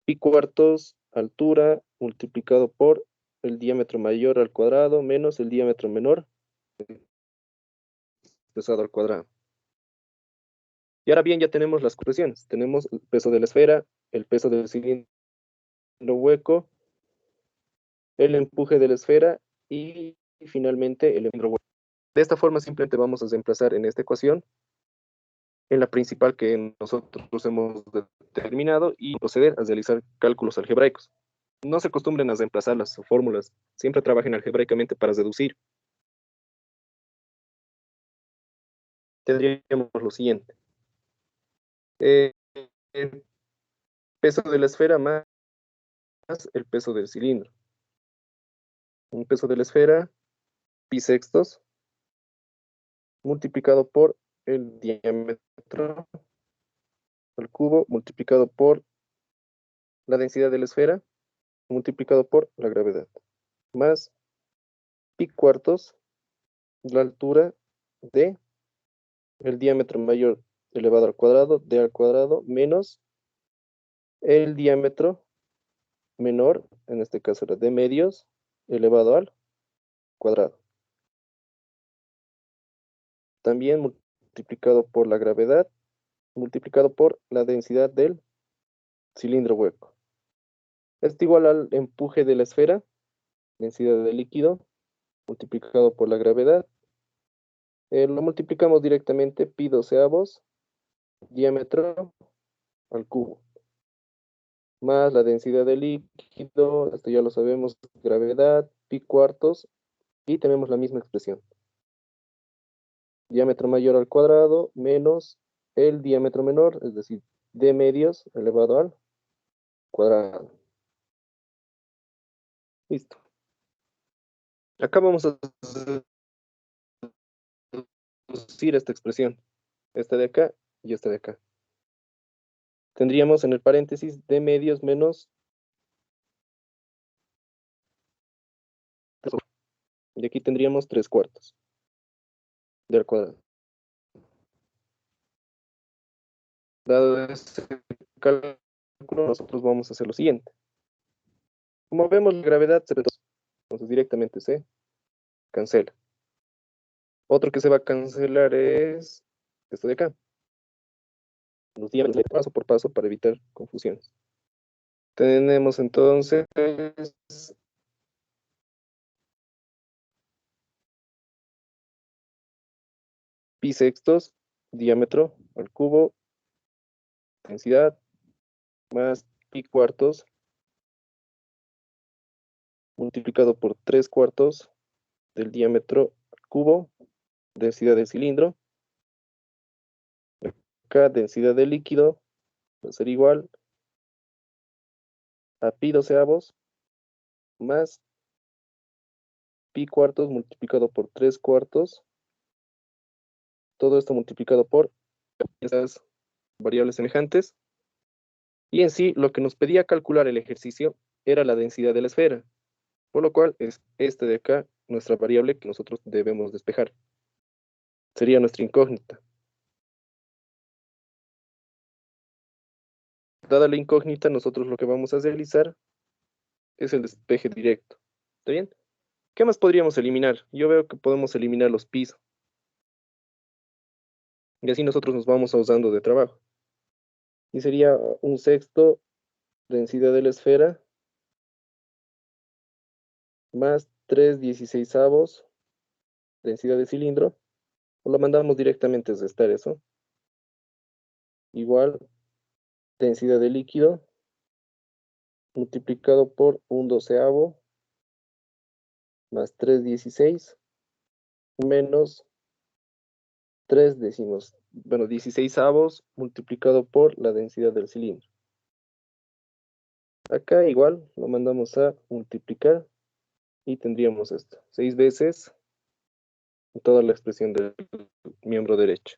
Pi cuartos altura multiplicado por el diámetro mayor al cuadrado menos el diámetro menor pesado al cuadrado. Y ahora bien, ya tenemos las expresiones. Tenemos el peso de la esfera, el peso del cilindro hueco, el empuje de la esfera y finalmente el cilindro hueco. De esta forma simplemente vamos a reemplazar en esta ecuación en la principal que nosotros hemos determinado y proceder a realizar cálculos algebraicos. No se acostumbren a reemplazar las fórmulas, siempre trabajen algebraicamente para deducir. Tendríamos lo siguiente. El peso de la esfera más el peso del cilindro. Un peso de la esfera, pi sextos, multiplicado por el diámetro al cubo, multiplicado por la densidad de la esfera, multiplicado por la gravedad, más pi cuartos, la altura de el diámetro mayor elevado al cuadrado, d al cuadrado, menos el diámetro menor, en este caso era d medios, elevado al cuadrado. También multiplicado por la gravedad, multiplicado por la densidad del cilindro hueco. Esto igual al empuje de la esfera, densidad del líquido, multiplicado por la gravedad. Lo multiplicamos directamente, pi doceavos, diámetro al cubo. Más la densidad del líquido, esto ya lo sabemos, gravedad, pi cuartos, y tenemos la misma expresión. Diámetro mayor al cuadrado menos el diámetro menor, es decir, d medios elevado al cuadrado. Listo. Acá vamos a reducir esta expresión. Esta de acá y esta de acá. Tendríamos en el paréntesis d medios menos. Y aquí tendríamos 3/4 del cuadrado. Dado este cálculo, nosotros vamos a hacer lo siguiente. Como vemos, la gravedad se reduce. Entonces directamente se cancela. Otro que se va a cancelar es esto de acá. Los diámetros paso por paso para evitar confusiones. Tenemos entonces pi sextos, diámetro al cubo, densidad, más pi cuartos, multiplicado por 3/4 del diámetro al cubo, densidad del cilindro. Acá densidad del líquido va a ser igual a pi doceavos más pi cuartos multiplicado por 3/4. Todo esto multiplicado por estas variables semejantes. Y en sí, lo que nos pedía calcular el ejercicio era la densidad de la esfera, por lo cual es este de acá nuestra variable que nosotros debemos despejar. Sería nuestra incógnita. Dada la incógnita, nosotros lo que vamos a realizar es el despeje directo. ¿Está bien? ¿Qué más podríamos eliminar? Yo veo que podemos eliminar los pis. Y así nosotros nos vamos ahorrando de trabajo. Y sería 1/6 densidad de la esfera, más 3/16, densidad de cilindro, o lo mandamos directamente a restar eso, igual densidad de líquido, multiplicado por 1/12, más 3/16, menos 16avos, multiplicado por la densidad del cilindro. Acá igual lo mandamos a multiplicar y tendríamos esto, 6 veces toda la expresión del miembro derecho.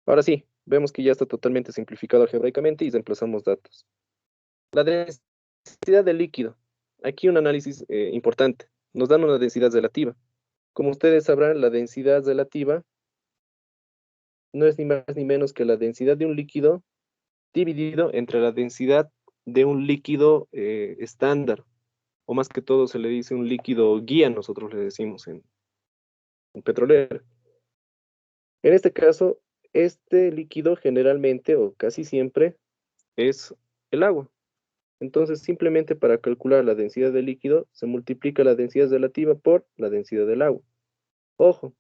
Ahora sí, vemos que ya está totalmente simplificado algebraicamente y reemplazamos datos. La densidad del líquido. Aquí un análisis importante. Nos dan una densidad relativa. Como ustedes sabrán, la densidad relativa no es ni más ni menos que la densidad de un líquido dividido entre la densidad de un líquido estándar, o más que todo se le dice un líquido guía, nosotros le decimos en petrolero. En este caso, este líquido generalmente o casi siempre es el agua. Entonces, simplemente para calcular la densidad del líquido, se multiplica la densidad relativa por la densidad del agua. Ojo,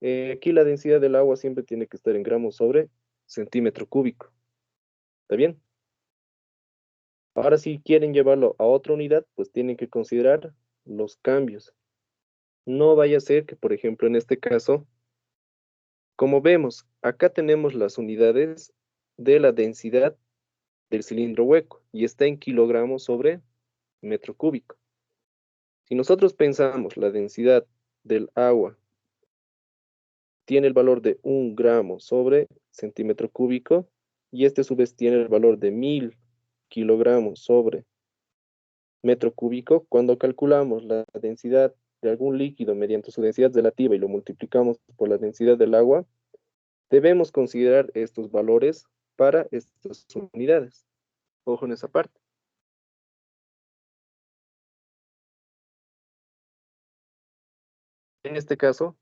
aquí la densidad del agua siempre tiene que estar en gramos sobre centímetro cúbico. ¿Está bien? Ahora, si quieren llevarlo a otra unidad, pues tienen que considerar los cambios. No vaya a ser que, por ejemplo, en este caso, como vemos, acá tenemos las unidades de la densidad del cilindro hueco y está en kilogramos sobre metro cúbico. Si nosotros pensamos la densidad del agua tiene el valor de 1 gramo sobre centímetro cúbico y este a su vez tiene el valor de 1000 kilogramos sobre metro cúbico, cuando calculamos la densidad de algún líquido mediante su densidad relativa y lo multiplicamos por la densidad del agua, debemos considerar estos valores para estas unidades. Ojo en esa parte. En este caso,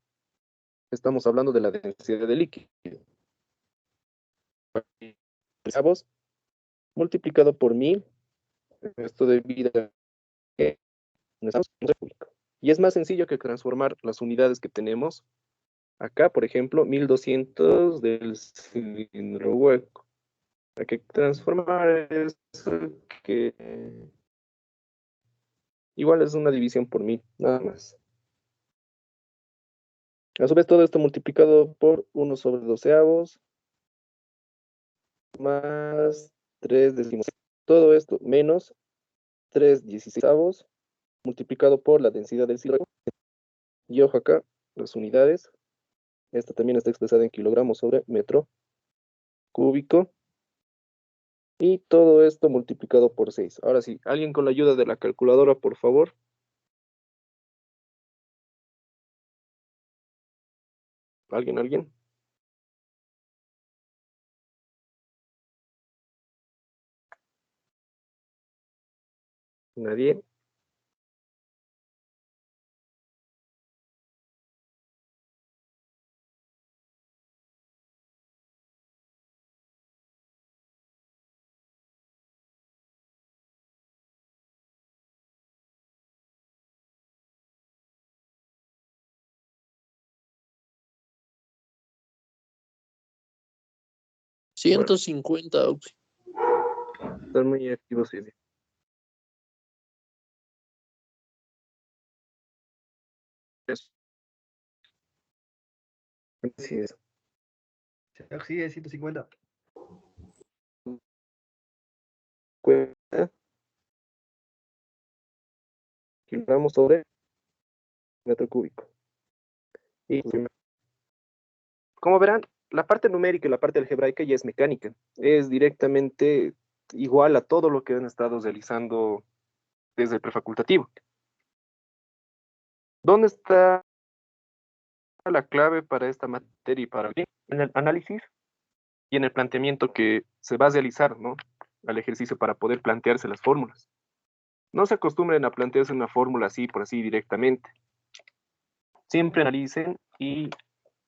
estamos hablando de la densidad del líquido. Multiplicado por 1000, esto debido a que necesitamos un público. Y es más sencillo que transformar las unidades que tenemos. Acá, por ejemplo, 1200 del cilindro hueco. Hay que transformar eso que igual es una división por 1000, nada más. A su vez, todo esto multiplicado por 1 sobre 12avos más 3/16. Todo esto menos 3/16avos multiplicado por la densidad del cilindro. Y ojo acá, las unidades. Esta también está expresada en kilogramos sobre metro cúbico. Y todo esto multiplicado por 6. Ahora sí, alguien con la ayuda de la calculadora, por favor. ¿Alguien? ¿Nadie? Bueno, 150, Auxi. están muy activos, sí. Eso. Así es. Sí, es 150. Cuenta kilogramos sobre metro cúbico. Y como verán, la parte numérica y la parte algebraica ya es mecánica. Es directamente igual a todo lo que han estado realizando desde el prefacultativo. ¿Dónde está la clave para esta materia y para en el análisis y en el planteamiento que se va a realizar, ¿no? Al ejercicio para poder plantearse las fórmulas? No se acostumbren a plantearse una fórmula así, por así directamente. Siempre analicen y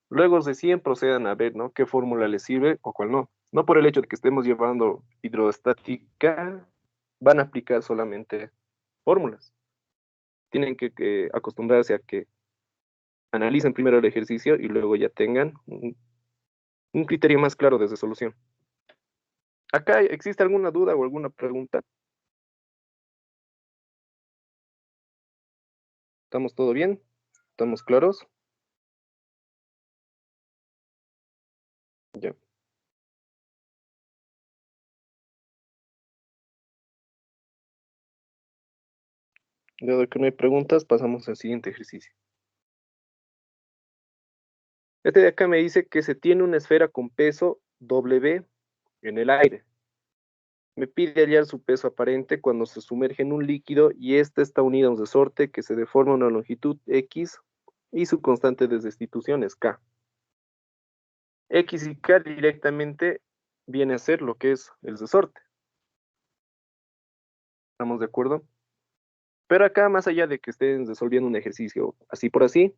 luego recién procedan a ver, ¿no? Qué fórmula les sirve o cuál no. No por el hecho de que estemos llevando hidrostática, van a aplicar solamente fórmulas. Tienen que acostumbrarse a que analicen primero el ejercicio y luego ya tengan un criterio más claro de resolución. ¿Acá existe alguna duda o alguna pregunta? ¿Estamos todo bien? ¿Estamos claros? Ya. Dado que no hay preguntas, pasamos al siguiente ejercicio. Este de acá me dice que se tiene una esfera con peso W en el aire. Me pide hallar su peso aparente cuando se sumerge en un líquido y éste está unido a un resorte que se deforma a una longitud X y su constante de destitución es K. X y K directamente viene a ser lo que es el resorte. ¿Estamos de acuerdo? Pero acá, más allá de que estén resolviendo un ejercicio así por así,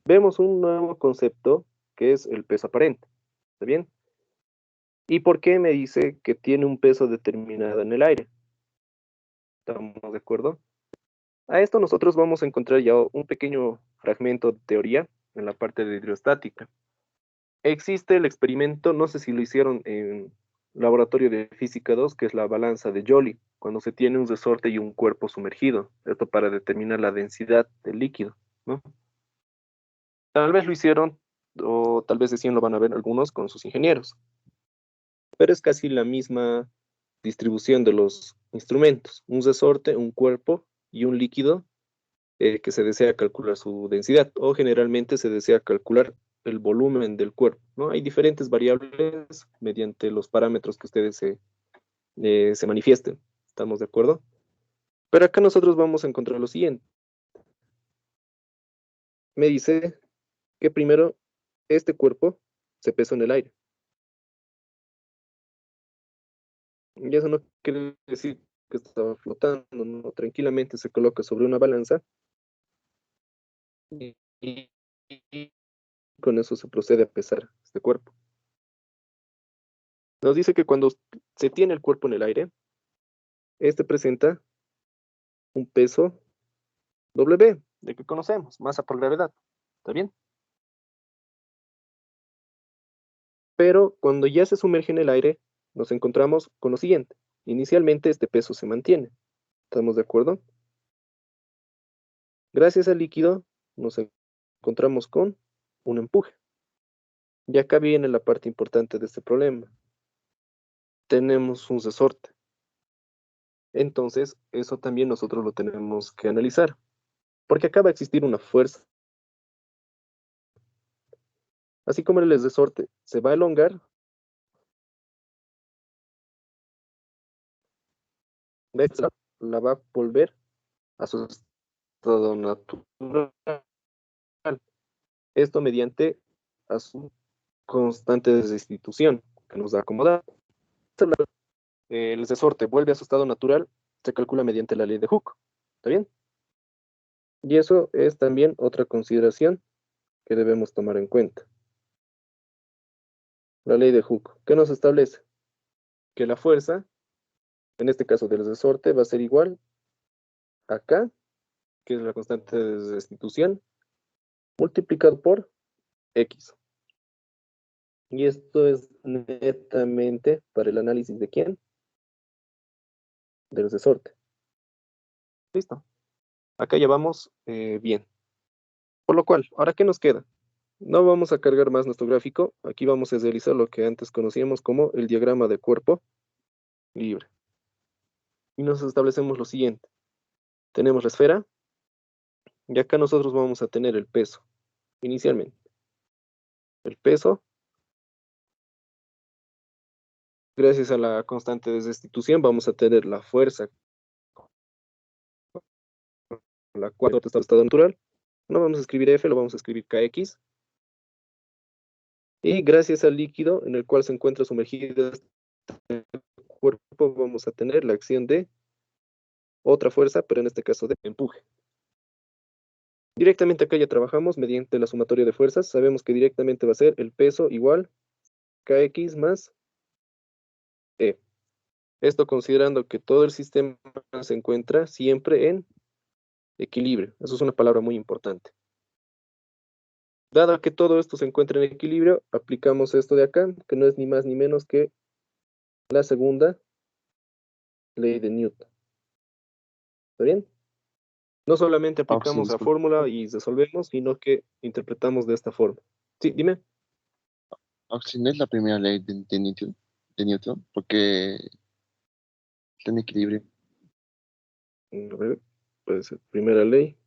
vemos un nuevo concepto que es el peso aparente. ¿Está bien? ¿Y por qué me dice que tiene un peso determinado en el aire? ¿Estamos de acuerdo? A esto nosotros vamos a encontrar ya un pequeño fragmento de teoría en la parte de hidrostática. Existe el experimento, no sé si lo hicieron en laboratorio de física 2, que es la balanza de Joule, cuando se tiene un resorte y un cuerpo sumergido, esto para determinar la densidad del líquido, ¿no? Tal vez lo hicieron, o tal vez recién lo van a ver algunos con sus ingenieros, pero es casi la misma distribución de los instrumentos, un resorte, un cuerpo y un líquido que se desea calcular su densidad, o generalmente se desea calcular el volumen del cuerpo, ¿no? Hay diferentes variables mediante los parámetros que ustedes se manifiesten, ¿estamos de acuerdo? Pero acá nosotros vamos a encontrar lo siguiente. Me dice que primero este cuerpo se pesó en el aire. Y eso no quiere decir que estaba flotando, ¿no? Tranquilamente se coloca sobre una balanza y, y con eso se procede a pesar este cuerpo. Nos dice que cuando se tiene el cuerpo en el aire, este presenta un peso W, de que conocemos, masa por gravedad. ¿Está bien? Pero cuando ya se sumerge en el aire, nos encontramos con lo siguiente. Inicialmente este peso se mantiene. ¿Estamos de acuerdo? Gracias al líquido nos encontramos con un empuje. Y acá viene la parte importante de este problema. Tenemos un resorte. Entonces, eso también nosotros lo tenemos que analizar. Porque acá va a existir una fuerza. Así como el resorte se va a elongar, la va a volver a su estado natural. Esto mediante a su constante de destitución, que nos da acomodar. El resorte vuelve a su estado natural, se calcula mediante la ley de Hooke. ¿Está bien? Y eso es también otra consideración que debemos tomar en cuenta. La ley de Hooke, ¿qué nos establece? Que la fuerza, en este caso del resorte, va a ser igual a K, que es la constante de destitución, multiplicado por X. Y esto es netamente para el análisis de quién? Del resorte. Listo. Acá ya vamos bien. Por lo cual, ¿ahora qué nos queda? No vamos a cargar más nuestro gráfico. Aquí vamos a realizar lo que antes conocíamos como el diagrama de cuerpo libre. Y nos establecemos lo siguiente. Tenemos la esfera y acá nosotros vamos a tener el peso inicialmente. El peso, gracias a la constante de destitución, vamos a tener la fuerza con la cual está el estado natural. No vamos a escribir F, lo vamos a escribir KX. Y gracias al líquido en el cual se encuentra sumergido este cuerpo, vamos a tener la acción de otra fuerza, pero en este caso de empuje. Directamente acá ya trabajamos mediante la sumatoria de fuerzas. Sabemos que directamente va a ser el peso igual KX más E. Esto considerando que todo el sistema se encuentra siempre en equilibrio. Eso es una palabra muy importante. Dado que todo esto se encuentra en equilibrio, aplicamos esto de acá, que no es ni más ni menos que la segunda ley de Newton. ¿Está bien? No solamente Oxy, aplicamos la disculpa. fórmula y resolvemos, sino que interpretamos de esta forma. Sí, dime. Oxy no es la primera ley de Newton, porque está en equilibrio. A ver, puede ser primera ley.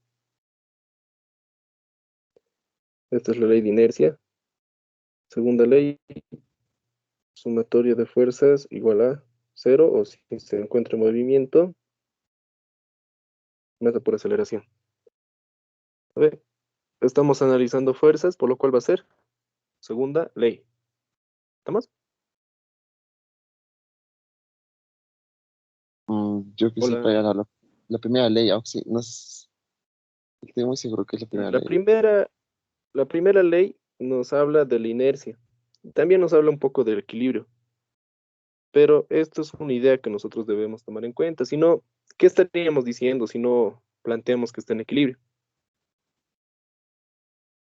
Esta es la ley de inercia. Segunda ley, sumatorio de fuerzas igual a 0, o si se encuentra en movimiento, masa por aceleración. A ver, estamos analizando fuerzas, por lo cual va a ser segunda ley. ¿Estamos? Yo que sepa, Hola. era la primera ley, Oxy. No estoy muy seguro que es la primera La ley. primera, la primera ley nos habla de la inercia. También nos habla un poco del equilibrio. Pero esto es una idea que nosotros debemos tomar en cuenta. Si no, ¿qué estaríamos diciendo si no planteamos que está en equilibrio?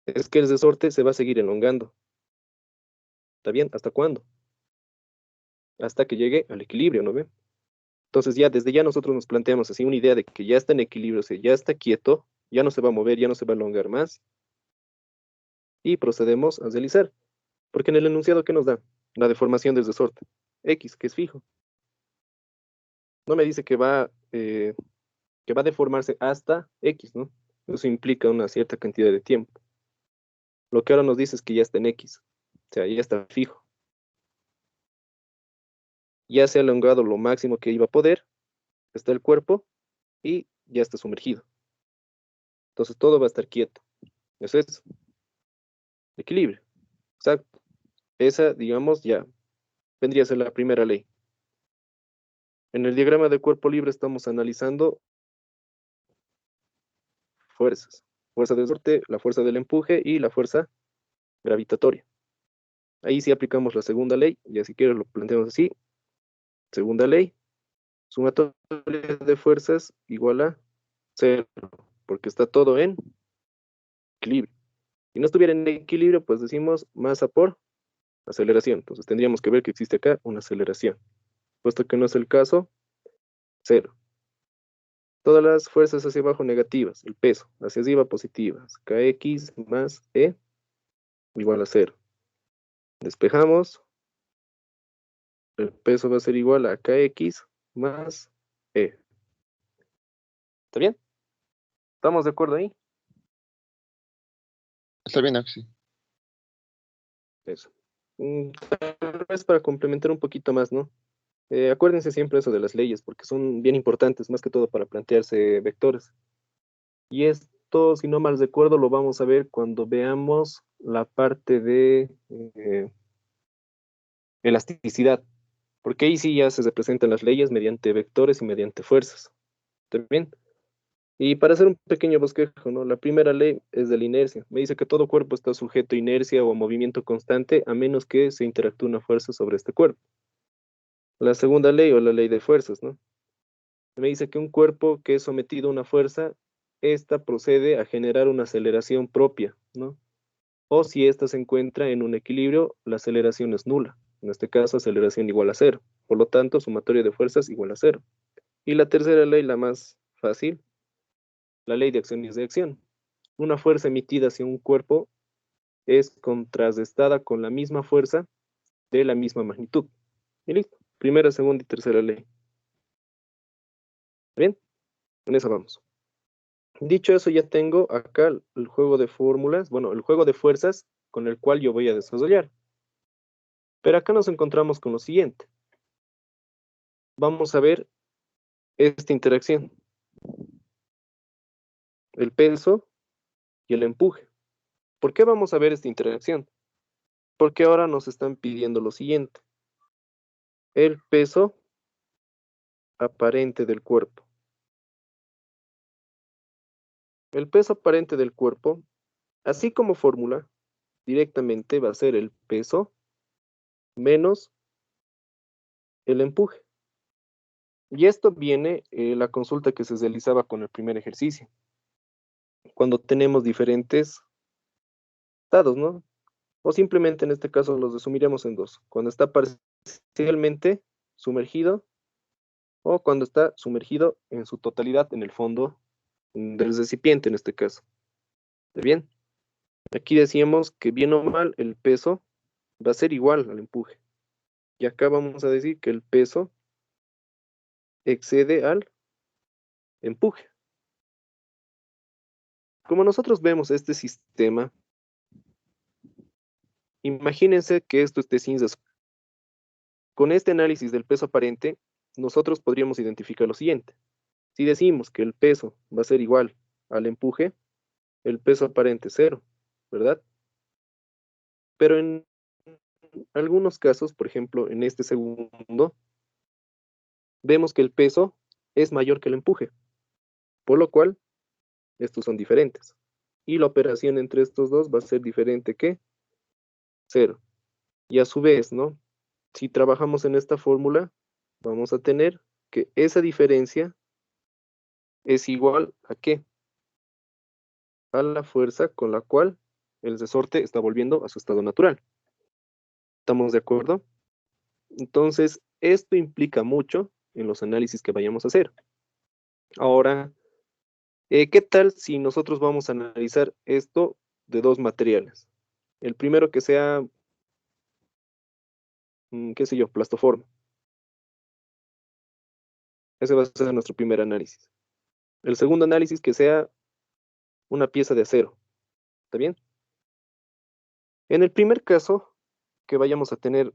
Es que el resorte se va a seguir elongando. ¿Está bien? ¿Hasta cuándo? Hasta que llegue al equilibrio, ¿no ve? Entonces ya desde ya nosotros nos planteamos así una idea de que ya está en equilibrio, o sea, ya está quieto, ya no se va a mover, ya no se va a elongar más, y procedemos a realizar. Porque en el enunciado, ¿qué nos da? La deformación del resorte. X, que es fijo. No me dice que va a deformarse hasta X, ¿no? Eso implica una cierta cantidad de tiempo. Lo que ahora nos dice es que ya está en X, o sea, ya está fijo. Ya se ha elongado lo máximo que iba a poder, está el cuerpo y ya está sumergido. Entonces todo va a estar quieto. Eso es equilibrio. Exacto. Esa, digamos, ya vendría a ser la primera ley. En el diagrama de cuerpo libre estamos analizando fuerzas. Fuerza de resorte, la fuerza del empuje y la fuerza gravitatoria. Ahí sí aplicamos la segunda ley, y si quieres lo planteamos así. Segunda ley, sumatoria de fuerzas igual a 0, porque está todo en equilibrio. Si no estuviera en equilibrio, pues decimos masa por aceleración. Entonces tendríamos que ver que existe acá una aceleración. Puesto que no es el caso, 0. Todas las fuerzas hacia abajo negativas, el peso, hacia arriba positivas, kx más e igual a 0. Despejamos, el peso va a ser igual a kx más e. ¿Está bien? ¿Estamos de acuerdo ahí? Está bien, Oxy. Eso. Tal vez para complementar un poquito más, ¿no? Acuérdense siempre eso de las leyes, porque son bien importantes, más que todo para plantearse vectores. Y esto, si no mal recuerdo, lo vamos a ver cuando veamos la parte de elasticidad, porque ahí sí ya se representan las leyes mediante vectores y mediante fuerzas. ¿Está bien? Y para hacer un pequeño bosquejo, ¿no? La primera ley es de la inercia. Me dice que todo cuerpo está sujeto a inercia o a movimiento constante a menos que se interactúe una fuerza sobre este cuerpo. La segunda ley o la ley de fuerzas, ¿no? Me dice que un cuerpo que es sometido a una fuerza, esta procede a generar una aceleración propia, ¿no? O si ésta se encuentra en un equilibrio, la aceleración es nula. En este caso, aceleración igual a 0. Por lo tanto, sumatoria de fuerzas igual a 0. Y la tercera ley, la más fácil, la ley de acción y reacción. Una fuerza emitida hacia un cuerpo es contrarrestada con la misma fuerza de la misma magnitud. Y listo. Primera, segunda y tercera ley. ¿Bien? En eso vamos. Dicho eso, ya tengo acá el juego de fórmulas, bueno, el juego de fuerzas con el cual yo voy a desarrollar. Pero acá nos encontramos con lo siguiente. Vamos a ver esta interacción. El peso y el empuje. ¿Por qué vamos a ver esta interacción? Porque ahora nos están pidiendo lo siguiente. El peso aparente del cuerpo. El peso aparente del cuerpo, así como fórmula, directamente va a ser el peso menos el empuje. Y esto viene la consulta que se realizaba con el primer ejercicio, cuando tenemos diferentes estados, ¿no? O simplemente en este caso los resumiremos en dos, cuando está parcialmente sumergido o cuando está sumergido en su totalidad en el fondo del recipiente en este caso. ¿Está bien? Aquí decíamos que bien o mal el peso va a ser igual al empuje. Y acá vamos a decir que el peso excede al empuje. Como nosotros vemos este sistema, imagínense que esto esté sin resorte. Con este análisis del peso aparente, nosotros podríamos identificar lo siguiente. Si decimos que el peso va a ser igual al empuje, el peso aparente es cero, ¿verdad? Pero en algunos casos, por ejemplo, en este segundo, vemos que el peso es mayor que el empuje, por lo cual estos son diferentes. Y la operación entre estos dos va a ser diferente que cero. Y a su vez, ¿no? Si trabajamos en esta fórmula, vamos a tener que esa diferencia es igual a ¿qué? A la fuerza con la cual el resorte está volviendo a su estado natural. ¿Estamos de acuerdo? Entonces, esto implica mucho en los análisis que vayamos a hacer. Ahora, ¿qué tal si nosotros vamos a analizar esto de dos materiales? El primero que sea, qué sé yo, plastoforma. Ese va a ser nuestro primer análisis. El segundo análisis que sea una pieza de acero. ¿Está bien? En el primer caso que vayamos a tener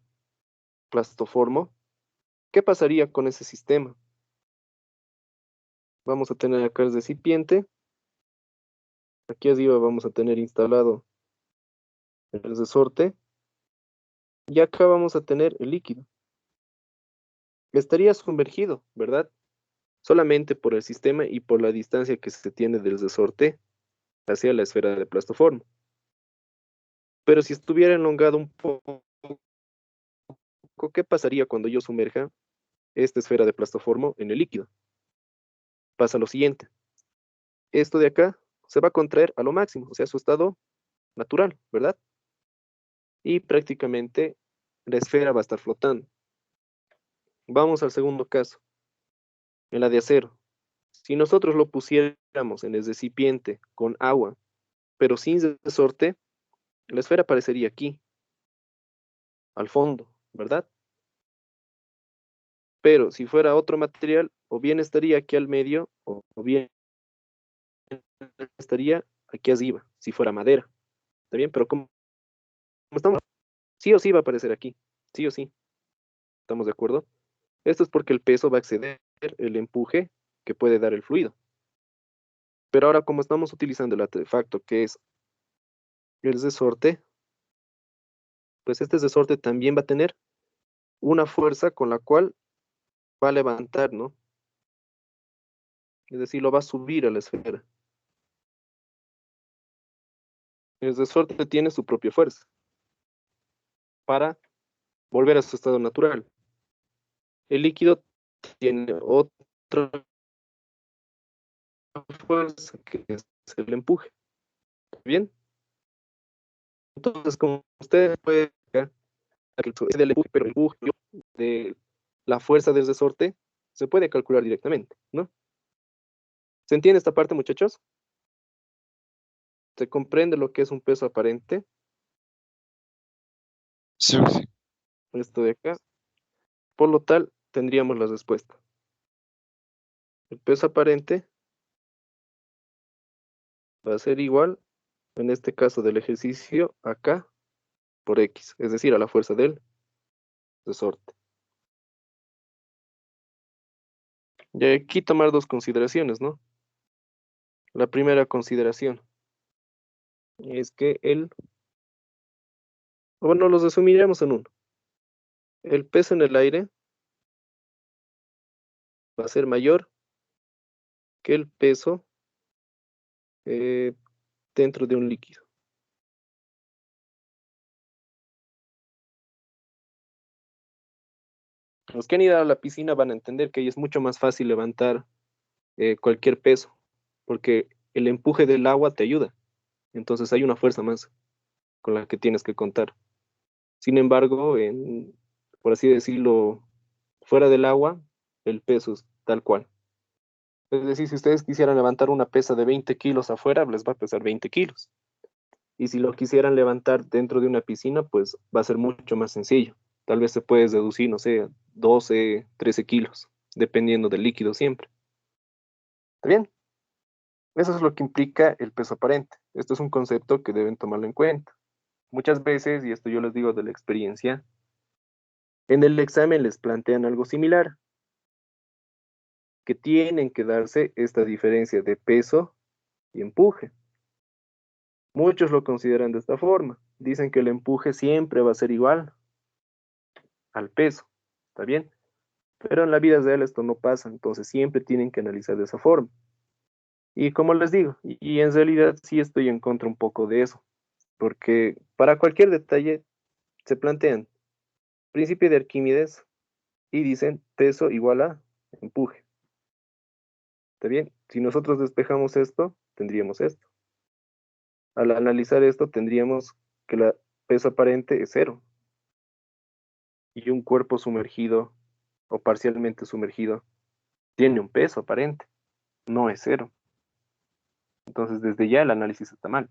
plastoformo, ¿qué pasaría con ese sistema? Vamos a tener acá el recipiente. Aquí arriba vamos a tener instalado el resorte. Y acá vamos a tener el líquido. Estaría sumergido, ¿verdad? Solamente por el sistema y por la distancia que se tiene del resorte hacia la esfera de plastoformo. Pero si estuviera elongado un poco, ¿qué pasaría cuando yo sumerja esta esfera de plastoformo en el líquido? Pasa lo siguiente. Esto de acá se va a contraer a lo máximo, o sea, su estado natural, ¿verdad? Y prácticamente la esfera va a estar flotando. Vamos al segundo caso, en la de acero. Si nosotros lo pusiéramos en el recipiente con agua, pero sin resorte, la esfera aparecería aquí, al fondo, ¿verdad? Pero si fuera otro material, o bien estaría aquí al medio, o bien estaría aquí arriba, si fuera madera. ¿Está bien? Pero como estamos, sí o sí va a aparecer aquí, sí o sí. ¿Estamos de acuerdo? Esto es porque el peso va a exceder el empuje que puede dar el fluido. Pero ahora como estamos utilizando el artefacto que es el resorte, pues este resorte también va a tener una fuerza con la cual va a levantar, ¿no? Es decir, lo va a subir a la esfera. El resorte tiene su propia fuerza para volver a su estado natural. El líquido tiene otra fuerza que es el empuje. ¿Bien? Entonces, como ustedes pueden ver, del empuje, pero el empuje de la fuerza del resorte se puede calcular directamente, ¿no? ¿Se entiende esta parte, muchachos? ¿Se comprende lo que es un peso aparente? Sí, sí. Esto de acá. Por lo tal, tendríamos la respuesta. El peso aparente va a ser igual, en este caso del ejercicio, acá por X, es decir, a la fuerza del resorte. Y aquí tomar dos consideraciones, ¿no? La primera consideración es que bueno, los resumiremos en uno. El peso en el aire va a ser mayor que el peso eh, dentro de un líquido. Los que han ido a la piscina van a entender que ahí es mucho más fácil levantar cualquier peso, porque el empuje del agua te ayuda. Entonces hay una fuerza más con la que tienes que contar. Sin embargo, por así decirlo, fuera del agua, el peso es tal cual. Es decir, si ustedes quisieran levantar una pesa de 20 kilos afuera, les va a pesar 20 kilos. Y si lo quisieran levantar dentro de una piscina, pues va a ser mucho más sencillo. Tal vez se puede deducir, no sé, 12, 13 kilos, dependiendo del líquido siempre. ¿Está bien? Eso es lo que implica el peso aparente. Esto es un concepto que deben tomarlo en cuenta. Muchas veces, y esto yo les digo de la experiencia, en el examen les plantean algo similar, que tienen que darse esta diferencia de peso y empuje. Muchos lo consideran de esta forma. Dicen que el empuje siempre va a ser igual al peso. ¿Está bien? Pero en la vida real esto no pasa, entonces siempre tienen que analizar de esa forma. Y como les digo, y en realidad sí estoy en contra un poco de eso, porque para cualquier detalle se plantean principio de Arquímedes y dicen peso igual a empuje. ¿Está bien? Si nosotros despejamos esto, tendríamos esto. Al analizar esto, tendríamos que el peso aparente es cero. Y un cuerpo sumergido o parcialmente sumergido tiene un peso aparente, no es cero. Entonces, desde ya el análisis está mal.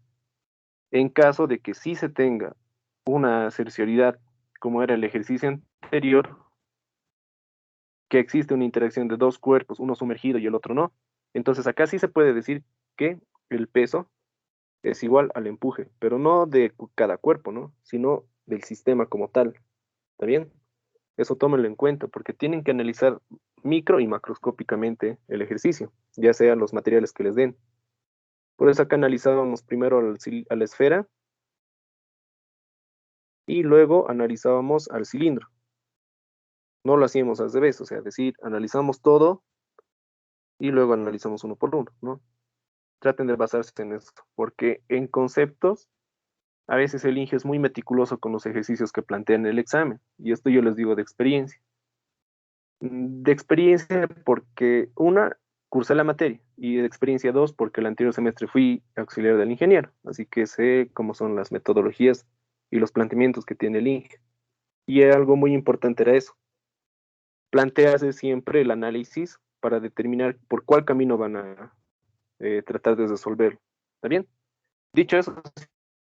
En caso de que sí se tenga una cercioridad, como era el ejercicio anterior, que existe una interacción de dos cuerpos, uno sumergido y el otro no, entonces acá sí se puede decir que el peso es igual al empuje, pero no de cada cuerpo, ¿no? Sino del sistema como tal. ¿Está bien? Eso tómenlo en cuenta, porque tienen que analizar micro y macroscópicamente el ejercicio, ya sea los materiales que les den. Por eso acá analizábamos primero a la esfera y luego analizábamos al cilindro. No lo hacíamos al revés, o sea, decir, analizamos todo y luego analizamos uno por uno, ¿no? Traten de basarse en esto, porque en conceptos, a veces el INGE es muy meticuloso con los ejercicios que plantean en el examen, y esto yo les digo de experiencia. De experiencia porque, una, cursé la materia, y de experiencia dos, porque el anterior semestre fui auxiliar del ingeniero, así que sé cómo son las metodologías y los planteamientos que tiene el INGE. Y algo muy importante era eso, plantearse siempre el análisis para determinar por cuál camino van a tratar de resolverlo. ¿Está bien? Dicho eso,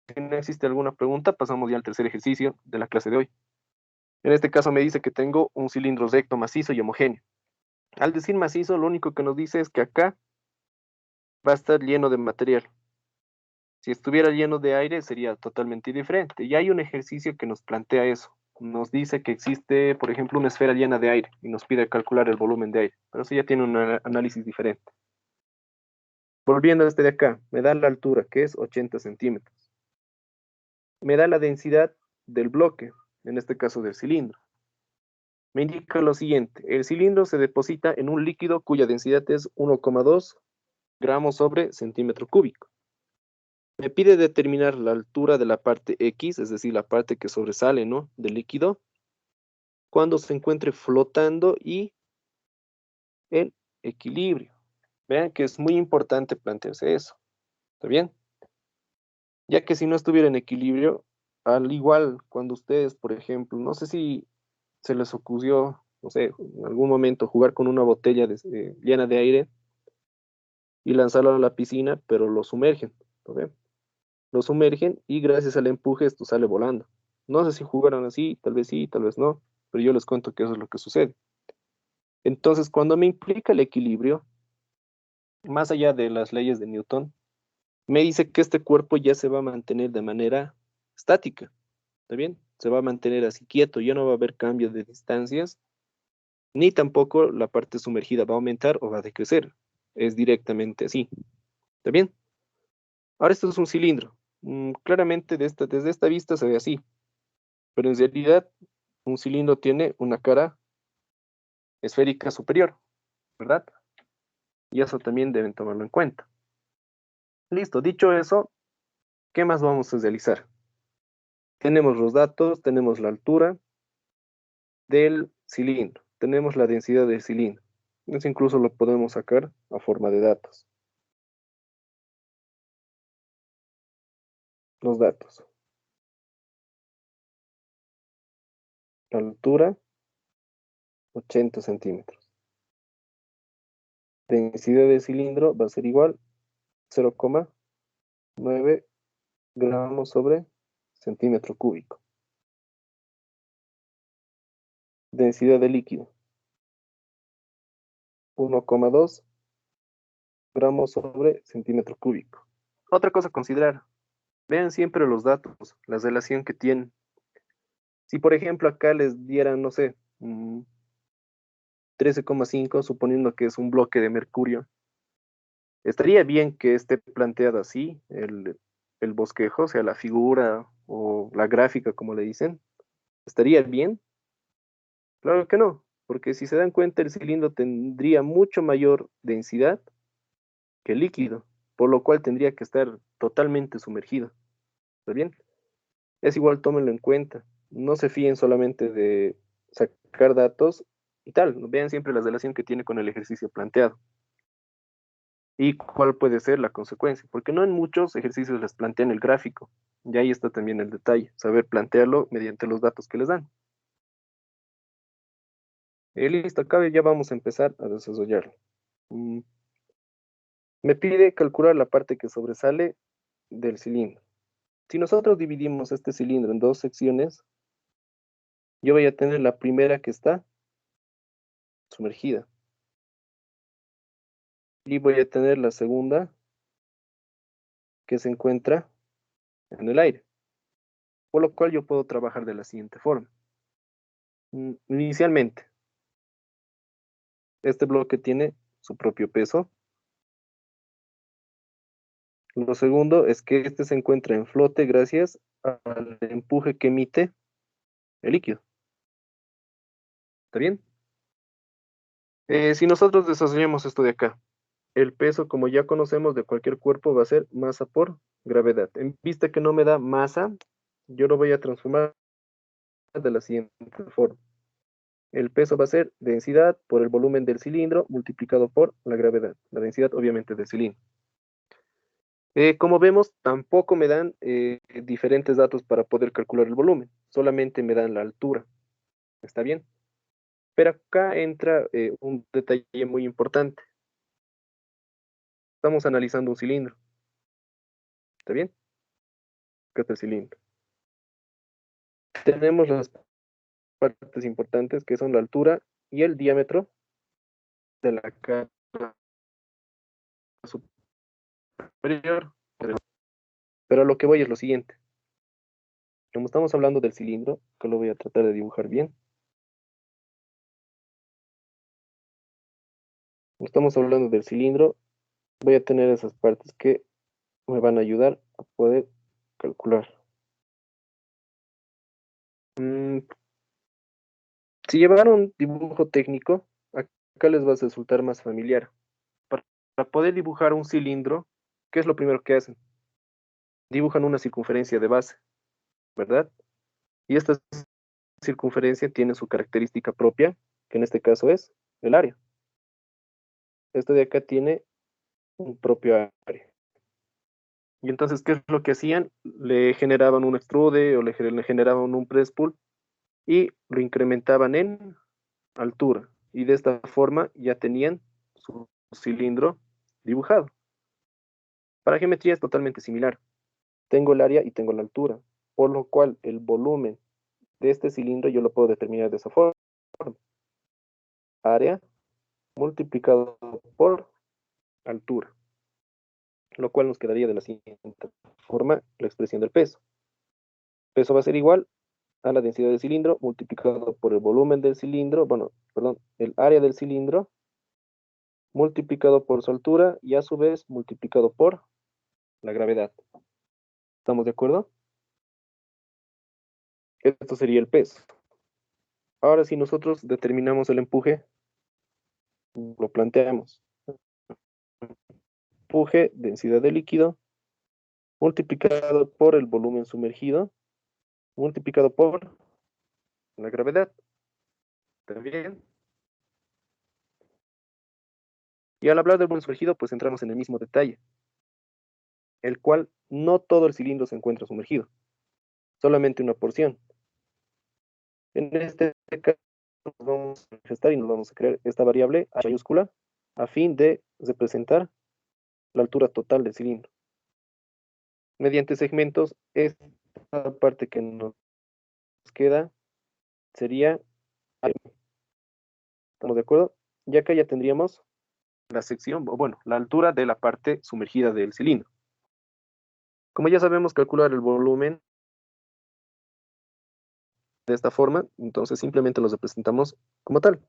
si no existe alguna pregunta, pasamos ya al tercer ejercicio de la clase de hoy. En este caso me dice que tengo un cilindro recto, macizo y homogéneo. Al decir macizo, lo único que nos dice es que acá va a estar lleno de material. Si estuviera lleno de aire, sería totalmente diferente. Y hay un ejercicio que nos plantea eso. Nos dice que existe, por ejemplo, una esfera llena de aire y nos pide calcular el volumen de aire. Pero eso ya tiene un análisis diferente. Volviendo a este de acá, me da la altura, que es 80 centímetros. Me da la densidad del bloque, en este caso del cilindro. Me indica lo siguiente, el cilindro se deposita en un líquido cuya densidad es 1,2 gramos sobre centímetro cúbico. Me pide determinar la altura de la parte X, es decir, la parte que sobresale, ¿no?, del líquido, cuando se encuentre flotando y en equilibrio. Vean que es muy importante plantearse eso. ¿Está bien? Ya que si no estuviera en equilibrio, al igual cuando ustedes, por ejemplo, no sé si se les ocurrió, no sé, en algún momento jugar con una botella llena de aire y lanzarlo a la piscina, pero lo sumergen, ¿lo ven? Lo sumergen y gracias al empuje esto sale volando. No sé si jugaron así, sí, tal vez no, pero yo les cuento que eso es lo que sucede. Entonces, cuando me implica el equilibrio, más allá de las leyes de Newton, me dice que este cuerpo ya se va a mantener de manera estática, ¿está bien? Se va a mantener así quieto, ya no va a haber cambio de distancias, ni tampoco la parte sumergida va a aumentar o va a decrecer. Es directamente así, ¿está bien? Ahora esto es un cilindro. Claramente desde esta vista se ve así, pero en realidad un cilindro tiene una cara esférica superior, ¿verdad? Y eso también deben tomarlo en cuenta. Listo, dicho eso, ¿qué más vamos a realizar? Tenemos los datos, tenemos la altura del cilindro. Tenemos la densidad del cilindro. Eso incluso lo podemos sacar a forma de datos. Los datos. La altura, 80 centímetros. Densidad del cilindro va a ser igual 0,9 gramos sobre centímetro cúbico. Densidad de líquido, 1,2 gramos sobre centímetro cúbico. Otra cosa a considerar, vean siempre los datos, la relación que tienen. Si por ejemplo acá les dieran, no sé, 13,5, suponiendo que es un bloque de mercurio, estaría bien que esté planteado así, el bosquejo, o sea, la figura o la gráfica, como le dicen. ¿Estaría bien? Claro que no, porque si se dan cuenta, el cilindro tendría mucho mayor densidad que el líquido, por lo cual tendría que estar totalmente sumergido. ¿Está bien? Es igual, tómenlo en cuenta. No se fíen solamente de sacar datos y tal. Vean siempre la relación que tiene con el ejercicio planteado. Y cuál puede ser la consecuencia, porque no en muchos ejercicios les plantean el gráfico. Y ahí está también el detalle, saber plantearlo mediante los datos que les dan. Listo, acá ya vamos a empezar a desarrollarlo. Me pide calcular la parte que sobresale del cilindro. Si nosotros dividimos este cilindro en dos secciones, yo voy a tener la primera que está sumergida. Y voy a tener la segunda que se encuentra en el aire. Por lo cual yo puedo trabajar de la siguiente forma. Inicialmente, este bloque tiene su propio peso. Lo segundo es que este se encuentra en flote gracias al empuje que emite el líquido. ¿Está bien? Si nosotros desarrollamos esto de acá, el peso, como ya conocemos de cualquier cuerpo, va a ser masa por gravedad. En vista que no me da masa, yo lo voy a transformar de la siguiente forma. El peso va a ser densidad por el volumen del cilindro multiplicado por la gravedad. La densidad, obviamente, del cilindro. Como vemos, tampoco me dan diferentes datos para poder calcular el volumen. Solamente me dan la altura. ¿Está bien? Pero acá entra un detalle muy importante. Estamos analizando un cilindro. ¿Está bien? Acá está el cilindro. Tenemos las partes importantes que son la altura y el diámetro de la cara superior. Pero a lo que voy es lo siguiente. Como estamos hablando del cilindro, que lo voy a tratar de dibujar bien. Como estamos hablando del cilindro, voy a tener esas partes que me van a ayudar a poder calcular. Si llevaron un dibujo técnico, acá les va a resultar más familiar. Para poder dibujar un cilindro, ¿qué es lo primero que hacen? Dibujan una circunferencia de base, ¿verdad? Y esta circunferencia tiene su característica propia, que en este caso es el área. Esto de acá tiene un propio área. Y entonces, ¿qué es lo que hacían? Le generaban un extrude o le generaban un press pull y lo incrementaban en altura. Y de esta forma ya tenían su cilindro dibujado. Para geometría es totalmente similar. Tengo el área y tengo la altura, por lo cual el volumen de este cilindro yo lo puedo determinar de esa forma. Área multiplicado por altura, lo cual nos quedaría de la siguiente forma la expresión del peso. Peso va a ser igual a la densidad del cilindro multiplicado por el volumen del cilindro, el área del cilindro multiplicado por su altura y a su vez multiplicado por la gravedad. ¿Estamos de acuerdo? Esto sería el peso. Ahora, si nosotros determinamos el empuje, lo planteamos. Empuje, densidad de líquido, multiplicado por el volumen sumergido, multiplicado por la gravedad. ¿Está bien? Y al hablar del volumen sumergido, pues entramos en el mismo detalle, el cual no todo el cilindro se encuentra sumergido, solamente una porción. En este caso, nos vamos a gestar y nos vamos a crear esta variable h mayúscula a fin de representar la altura total del cilindro. Mediante segmentos, esta parte que nos queda sería, ¿estamos de acuerdo? Y acá ya tendríamos la sección, o bueno, la altura de la parte sumergida del cilindro. Como ya sabemos calcular el volumen de esta forma, entonces simplemente los representamos como tal.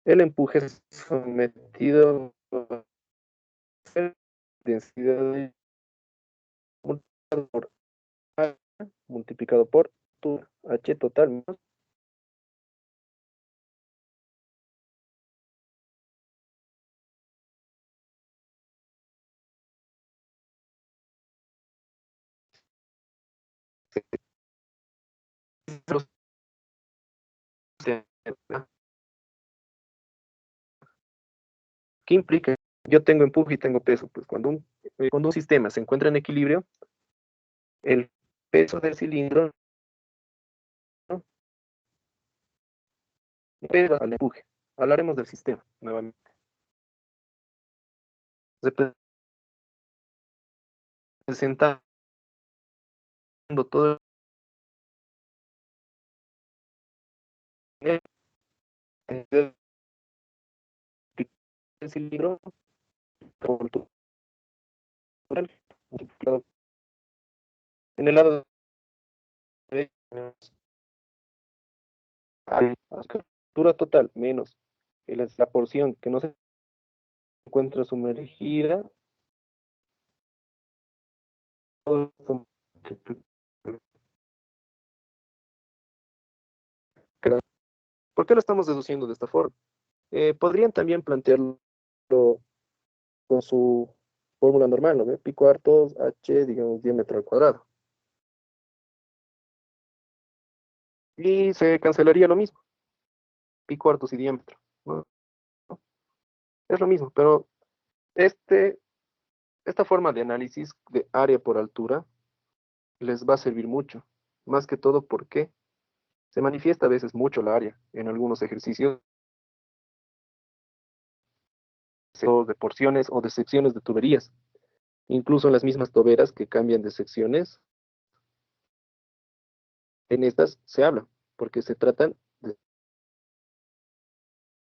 El empuje es sometido a densidad de multiplicado por A multiplicado por tu H total menos ¿qué implica? Yo tengo empuje y tengo peso. Pues cuando un sistema se encuentra en equilibrio, el peso del cilindro, ¿no?, pega al empuje. Hablaremos del sistema nuevamente. Representando todo el cilindro por total multiplicado en el lado de la altura total menos la porción que no se encuentra sumergida. ¿Por qué lo estamos deduciendo de esta forma? Podrían también plantearlo con su fórmula normal, ¿no ve? Pi cuartos, h, digamos, diámetro al cuadrado. Y se cancelaría lo mismo, pi cuartos y diámetro, ¿no? Es lo mismo, pero esta forma de análisis de área por altura les va a servir mucho, más que todo porque se manifiesta a veces mucho la área en algunos ejercicios de porciones o de secciones de tuberías, incluso en las mismas toberas que cambian de secciones. En estas se habla, porque se tratan de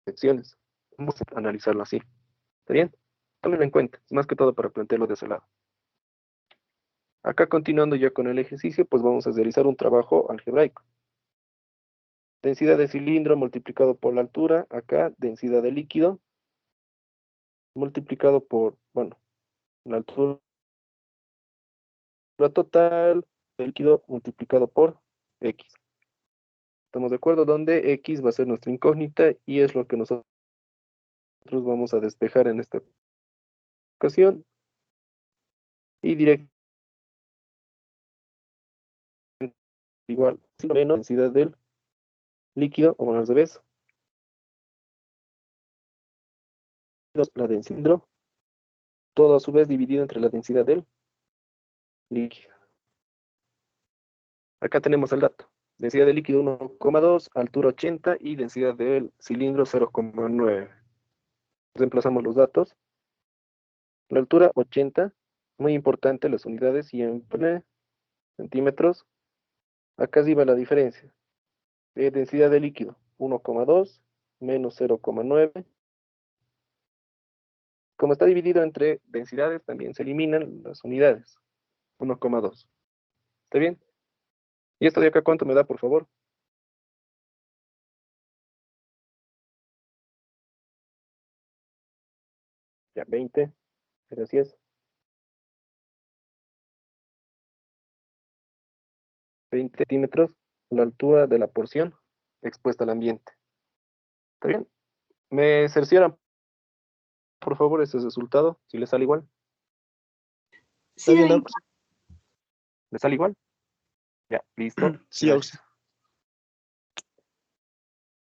secciones. Vamos a analizarlo así. ¿Está bien? Tómenlo en cuenta, es más que todo para plantearlo de ese lado. Acá continuando ya con el ejercicio, pues vamos a realizar un trabajo algebraico. Densidad de cilindro multiplicado por la altura, acá densidad de líquido multiplicado por, bueno, la altura total del líquido multiplicado por X. ¿Estamos de acuerdo? Donde X va a ser nuestra incógnita y es lo que nosotros vamos a despejar en esta ocasión. Y directo igual, menos densidad del líquido, o al revés, la densidad, cilindro, todo a su vez dividido entre la densidad del líquido. Acá tenemos el dato. Densidad del líquido 1,2, altura 80 y densidad del cilindro 0,9. Reemplazamos los datos. La altura 80, muy importante las unidades, siempre centímetros. Acá sí va la diferencia. Densidad de líquido 1,2 menos 0,9. Como está dividido entre densidades, también se eliminan las unidades. 1,2. ¿Está bien? ¿Y esto de acá cuánto me da, por favor? Ya, 20. Gracias. 20 centímetros, la altura de la porción expuesta al ambiente. ¿Está bien? ¿Me cercioran, por favor, ese resultado? Si les sale igual. ¿Está Sí, bien, da Aux? ¿Les sale igual? Ya, listo. Sí, Aux.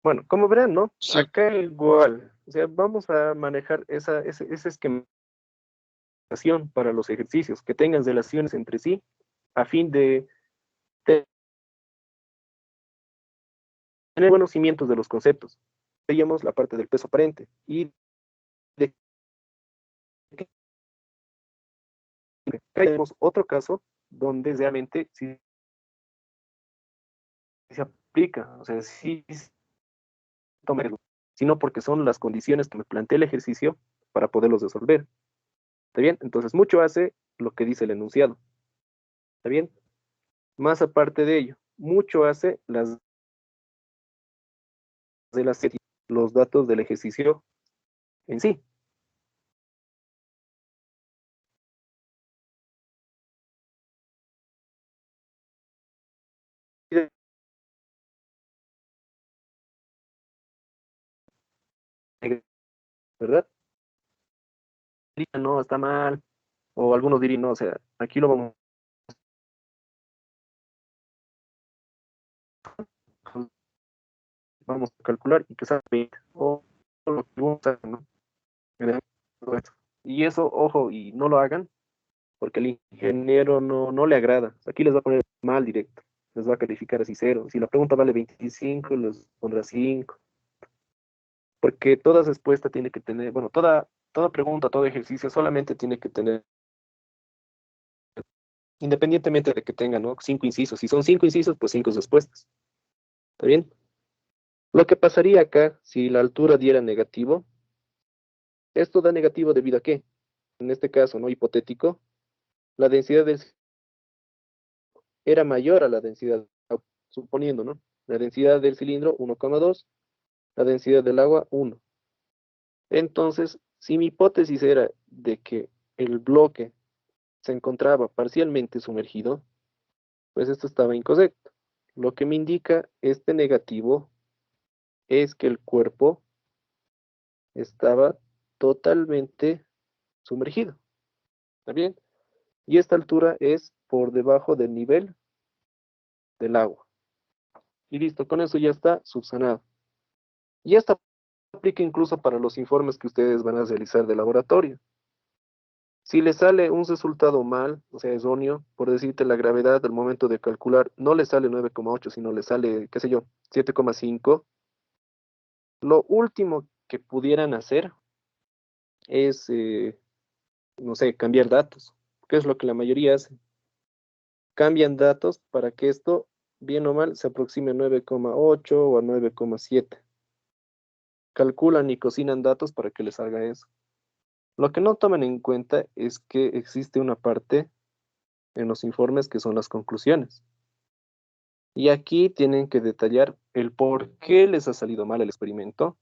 Bueno, como verán, ¿no? Sí. Acá igual, o sea, vamos a manejar ese esquema para los ejercicios, que tengan relaciones entre sí, a fin de tener buenos cimientos de los conceptos. Veíamos la parte del peso aparente y de que tenemos otro caso donde realmente sí se aplica, o sea, sí tomarlo, sino porque son las condiciones que me plantea el ejercicio para poderlos resolver. ¿Está bien? Entonces, mucho hace lo que dice el enunciado. ¿Está bien? Más aparte de ello, mucho hace los datos del ejercicio en sí. ¿Verdad? No, está mal. O algunos dirían, no, o sea, aquí lo vamos a calcular y que salga 20. O lo que vamos a hacer, ¿no? Todo esto. Y eso, ojo, y no lo hagan porque el ingeniero no le agrada. Aquí les va a poner mal directo. Les va a calificar así cero. Si la pregunta vale 25, les pondrá 5. Porque toda respuesta tiene que tener, bueno, toda pregunta, todo ejercicio solamente tiene que tener, independientemente de que tenga, ¿no? 5 incisos. Si son 5 incisos, pues 5 respuestas. ¿Está bien? Lo que pasaría acá, si la altura diera negativo, esto da negativo debido a qué? En este caso, ¿no? Hipotético, la densidad era mayor a la densidad, suponiendo, ¿no? La densidad del cilindro, 1,2, la densidad del agua, 1. Entonces, si mi hipótesis era de que el bloque se encontraba parcialmente sumergido, pues esto estaba incorrecto. Lo que me indica este negativo es que el cuerpo estaba totalmente sumergido. ¿Está bien? Y esta altura es por debajo del nivel del agua. Y listo, con eso ya está subsanado. Y esta aplica incluso para los informes que ustedes van a realizar de laboratorio. Si le sale un resultado mal, o sea, erróneo, por decirte la gravedad al momento de calcular, no le sale 9,8, sino le sale, qué sé yo, 7,5, lo último que pudieran hacer es, no sé, cambiar datos, que es lo que la mayoría hace. Cambian datos para que esto, bien o mal, se aproxime a 9,8 o a 9,7. Calculan y cocinan datos para que les salga eso. Lo que no toman en cuenta es que existe una parte en los informes que son las conclusiones. Y aquí tienen que detallar el por qué les ha salido mal el experimento.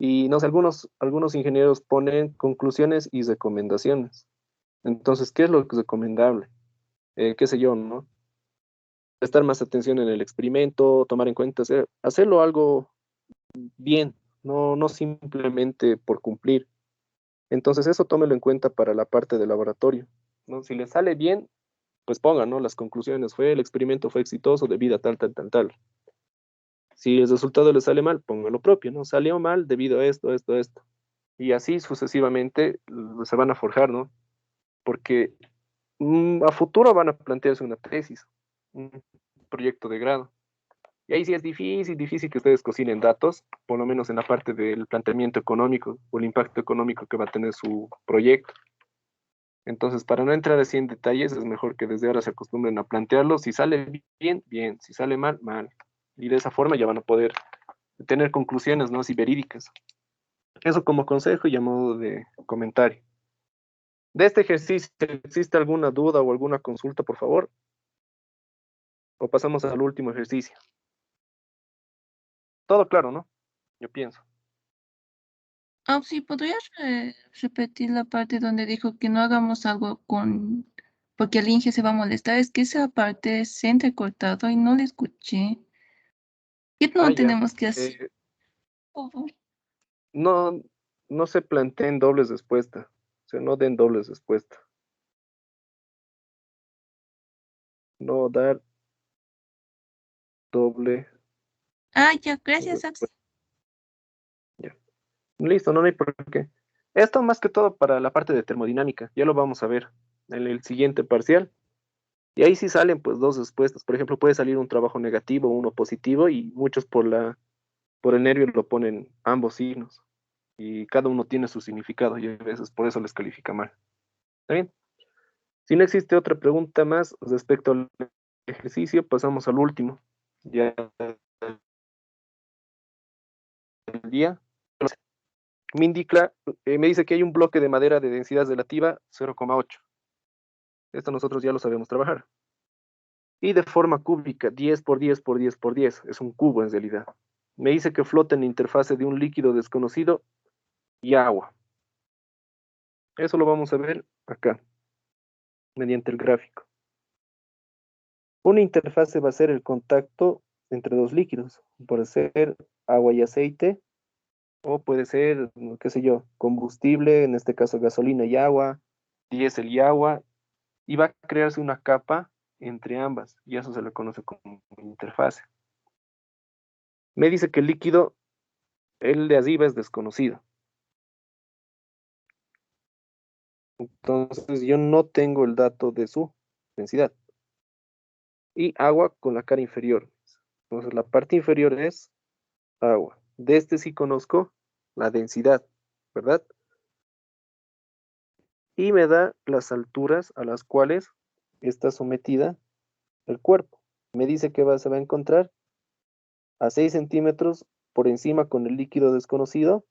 Y no sé, algunos ingenieros ponen conclusiones y recomendaciones. Entonces, ¿qué es lo que es recomendable? Qué sé yo, ¿no? Prestar más atención en el experimento, tomar en cuenta, hacerlo algo bien, no simplemente por cumplir. Entonces, eso tómelo en cuenta para la parte del laboratorio, ¿no? Si le sale bien, pues pongan, ¿no? Las conclusiones, el experimento fue exitoso debido a tal, tal, tal, tal. Si el resultado le sale mal, ponga lo propio, ¿no? Salió mal debido a esto, esto, esto. Y así sucesivamente se van a forjar, ¿no? Porque a futuro van a plantearse una tesis, un proyecto de grado. Y ahí sí es difícil que ustedes cocinen datos, por lo menos en la parte del planteamiento económico o el impacto económico que va a tener su proyecto. Entonces, para no entrar así en detalles, es mejor que desde ahora se acostumbren a plantearlo. Si sale bien, bien. Si sale mal, mal. Y de esa forma ya van a poder tener conclusiones, ¿no? Así verídicas. Eso como consejo y a modo de comentario. De este ejercicio, ¿existe alguna duda o alguna consulta, por favor? O pasamos al último ejercicio. Todo claro, ¿no? Yo pienso. Ah, sí, ¿podrías repetir la parte donde dijo que no hagamos algo con, porque el Inge se va a molestar? Es que esa parte se ha entrecortado y no la escuché. ¿Qué Ah, no ya. tenemos que hacer? Eh, Por favor. no, no se planteen dobles respuestas. O sea, no den dobles respuestas. No dar doble Ah, ya, gracias, Axel. Ya. Listo, no hay por qué. Esto más que todo para la parte de termodinámica. Ya lo vamos a ver en el siguiente parcial. Y ahí sí salen pues dos respuestas. Por ejemplo, puede salir un trabajo negativo, uno positivo, y muchos por el nervio lo ponen ambos signos. Y cada uno tiene su significado y a veces por eso les califica mal. ¿Está bien? Si no existe otra pregunta más respecto al ejercicio, pasamos al último. Ya el día. Me dice que hay un bloque de madera de densidad relativa 0,8. Esto nosotros ya lo sabemos trabajar. Y de forma cúbica, 10 por 10 por 10 por 10. Es un cubo en realidad. Me dice que flota en la interfase de un líquido desconocido y agua. Eso lo vamos a ver acá, mediante el gráfico. Una interfase va a ser el contacto entre dos líquidos. Puede ser agua y aceite, o puede ser, qué sé yo, combustible, en este caso gasolina y agua, diésel y agua, y va a crearse una capa entre ambas, y eso se le conoce como interfase. Me dice que el líquido, el de arriba, es desconocido. Entonces yo no tengo el dato de su densidad. Y agua con la cara inferior. Entonces la parte inferior es agua. De este sí conozco la densidad, ¿verdad? Y me da las alturas a las cuales está sometida el cuerpo. Me dice que se va a encontrar a 6 centímetros por encima con el líquido desconocido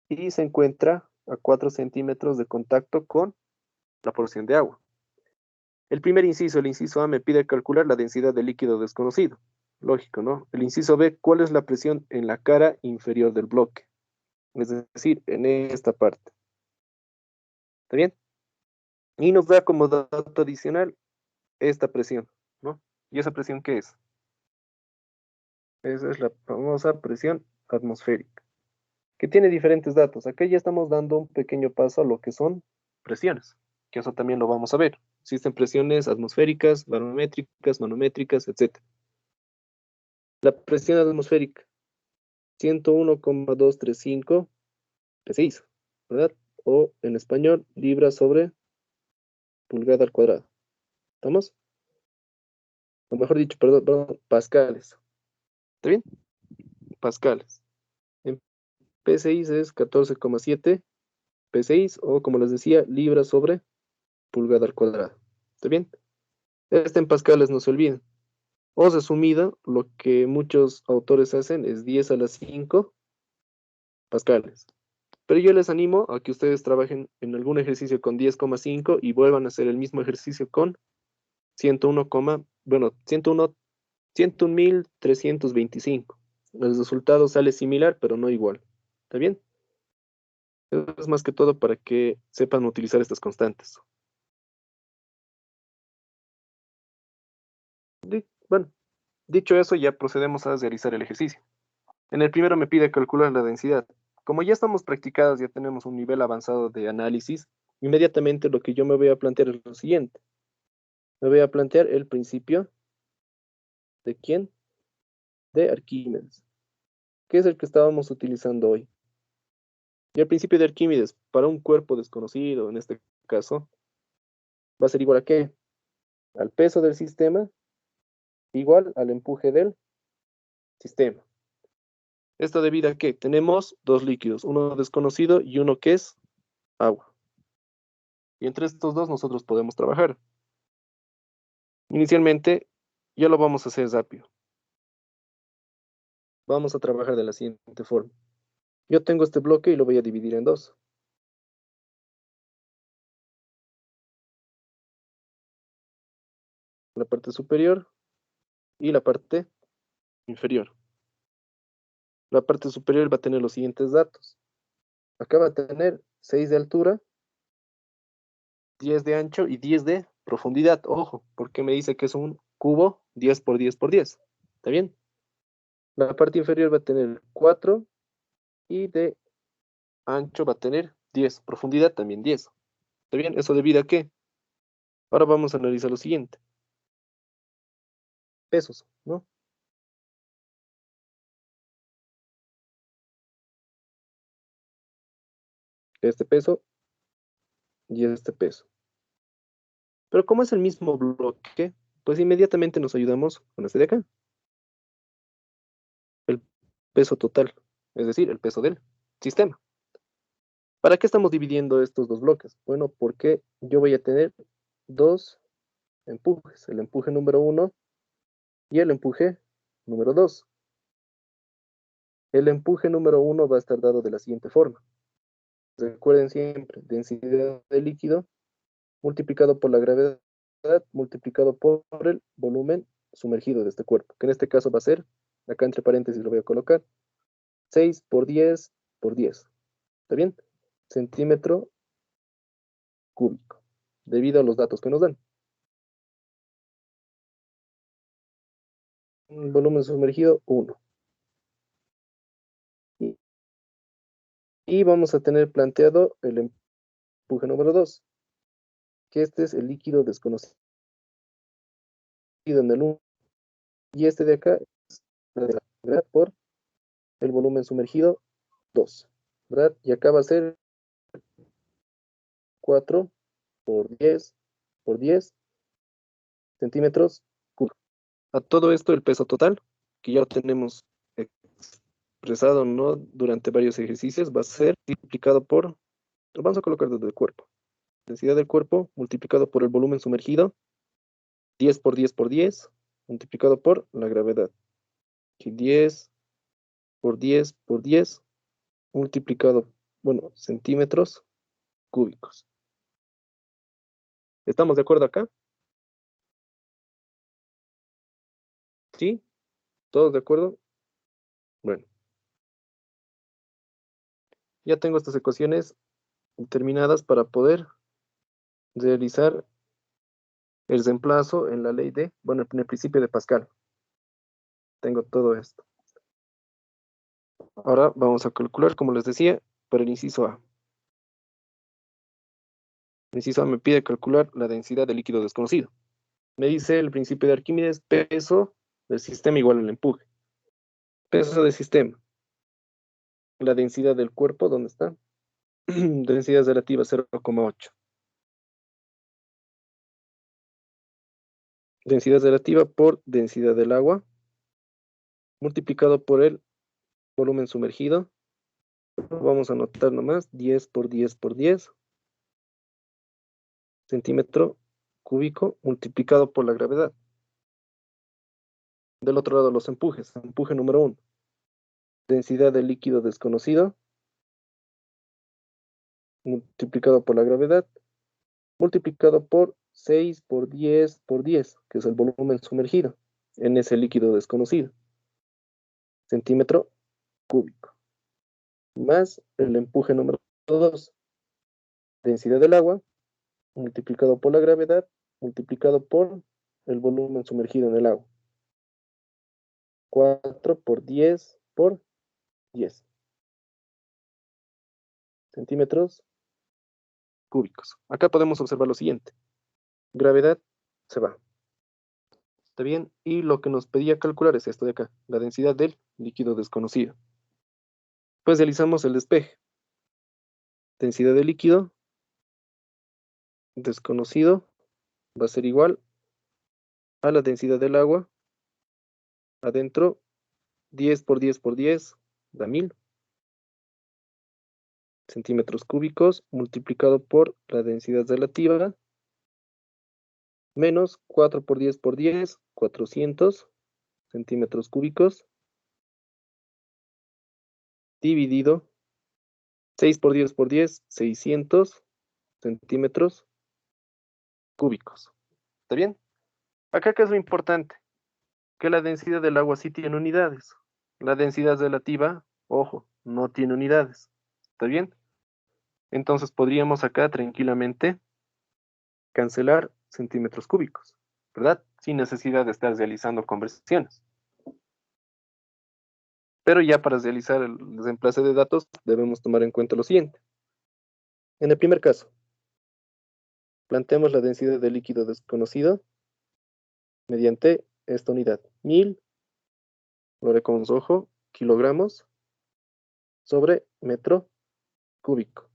y se encuentra a 4 centímetros de contacto con la porción de agua. El primer inciso, el inciso A, me pide calcular la densidad del líquido desconocido. Lógico, ¿no? El inciso B, ¿cuál es la presión en la cara inferior del bloque? Es decir, en esta parte. ¿Está bien? Y nos da como dato adicional esta presión, ¿no? ¿Y esa presión qué es? Esa es la famosa presión atmosférica, que tiene diferentes datos. Acá ya estamos dando un pequeño paso a lo que son presiones, que eso también lo vamos a ver. Existen presiones atmosféricas, barométricas, manométricas, etc. La presión atmosférica, 101,235 PSI, ¿verdad? O en español, libra sobre pulgada al cuadrado. ¿Estamos? O mejor dicho, perdón, pascales. ¿Está bien? Pascales. En PSI es 14,7 PSI, o como les decía, libra sobre pulgada al cuadrado. ¿Está bien? Este en pascales no se olviden. O resumido, lo que muchos autores hacen es 10 a la 5 pascales. Pero yo les animo a que ustedes trabajen en algún ejercicio con 10,5 y vuelvan a hacer el mismo ejercicio con 101, bueno, 101.325. El resultado sale similar, pero no igual. ¿Está bien? Es más que todo para que sepan utilizar estas constantes. Bueno, dicho eso, ya procedemos a realizar el ejercicio. En el primero me pide calcular la densidad. Como ya estamos practicados, ya tenemos un nivel avanzado de análisis, inmediatamente lo que yo me voy a plantear es lo siguiente. Me voy a plantear el principio de quién, de Arquímedes, que es el que estábamos utilizando hoy. Y el principio de Arquímedes, para un cuerpo desconocido, en este caso, va a ser igual a ¿qué? Al peso del sistema, igual al empuje del sistema. Esto debido a que tenemos dos líquidos, uno desconocido y uno que es agua. Y entre estos dos nosotros podemos trabajar. Inicialmente, ya lo vamos a hacer rápido. Vamos a trabajar de la siguiente forma. Yo tengo este bloque y lo voy a dividir en dos. La parte superior y la parte inferior. La parte superior va a tener los siguientes datos. Acá va a tener 6 de altura, 10 de ancho y 10 de profundidad. Ojo, porque me dice que es un cubo 10 por 10 por 10. ¿Está bien? La parte inferior va a tener 4 y de ancho va a tener 10. Profundidad también 10. ¿Está bien? ¿Eso debido a qué? Ahora vamos a analizar lo siguiente. Pesos, ¿no? este peso y este peso. Pero como es el mismo bloque, pues inmediatamente nos ayudamos con este de acá. El peso total, es decir, el peso del sistema. ¿Para qué estamos dividiendo estos dos bloques? Bueno, porque yo voy a tener dos empujes, el empuje número 1 y el empuje número 2. El empuje número 1 va a estar dado de la siguiente forma. Recuerden siempre, densidad de líquido multiplicado por la gravedad multiplicado por el volumen sumergido de este cuerpo, que en este caso va a ser, acá entre paréntesis lo voy a colocar, 6 por 10 por 10. ¿Está bien? Centímetro cúbico, debido a los datos que nos dan. Volumen sumergido, 1. Y vamos a tener planteado el empuje número 2, que este es el líquido desconocido en el 1. Y este de acá es la de la gravedad por el volumen sumergido, 2. ¿Verdad? Y acá va a ser 4 por 10 por 10 centímetros cúbicos. A todo esto el peso total, que ya lo tenemos expresado, ¿no?, durante varios ejercicios, va a ser multiplicado por, lo vamos a colocar desde el cuerpo. Densidad del cuerpo multiplicado por el volumen sumergido, 10 por 10 por 10, multiplicado por la gravedad. Y 10 por 10 por 10, multiplicado, bueno, centímetros cúbicos. ¿Estamos de acuerdo acá? ¿Sí? ¿Todos de acuerdo? Bueno. Ya tengo estas ecuaciones terminadas para poder realizar el reemplazo en la ley de, bueno, en el principio de Pascal. Tengo todo esto. Ahora vamos a calcular, como les decía, para el inciso A. El inciso A me pide calcular la densidad de líquido desconocido. Me dice el principio de Arquímedes, peso del sistema igual al empuje. Peso del sistema. La densidad del cuerpo, ¿dónde está? Densidad relativa 0,8. Densidad relativa por densidad del agua, multiplicado por el volumen sumergido. Vamos a anotar nomás 10 por 10 por 10 centímetro cúbico multiplicado por la gravedad. Del otro lado los empujes. Empuje número 1. Densidad del líquido desconocido multiplicado por la gravedad multiplicado por 6 por 10 por 10, que es el volumen sumergido en ese líquido desconocido. Centímetro cúbico. Más el empuje número 2. Densidad del agua multiplicado por la gravedad multiplicado por el volumen sumergido en el agua. 4 por 10 por 10 centímetros cúbicos. Acá podemos observar lo siguiente. Gravedad se va. ¿Está bien? Y lo que nos pedía calcular es esto de acá, la densidad del líquido desconocido. Pues realizamos el despeje. Densidad del líquido desconocido va a ser igual a la densidad del agua adentro, 10 por 10 por 10 da 1000 centímetros cúbicos multiplicado por la densidad relativa menos 4 por 10 por 10, 400 centímetros cúbicos dividido 6 por 10 por 10, 600 centímetros cúbicos. ¿Está bien? Acá, ¿qué es lo importante? Que la densidad del agua sí tiene unidades. La densidad relativa, ojo, no tiene unidades. ¿Está bien? Entonces podríamos acá tranquilamente cancelar centímetros cúbicos, ¿verdad? Sin necesidad de estar realizando conversiones. Pero ya para realizar el reemplace de datos debemos tomar en cuenta lo siguiente. En el primer caso, planteamos la densidad de líquido desconocido mediante esta unidad. 1000, lo haré con ojo, kilogramos sobre metro cúbico.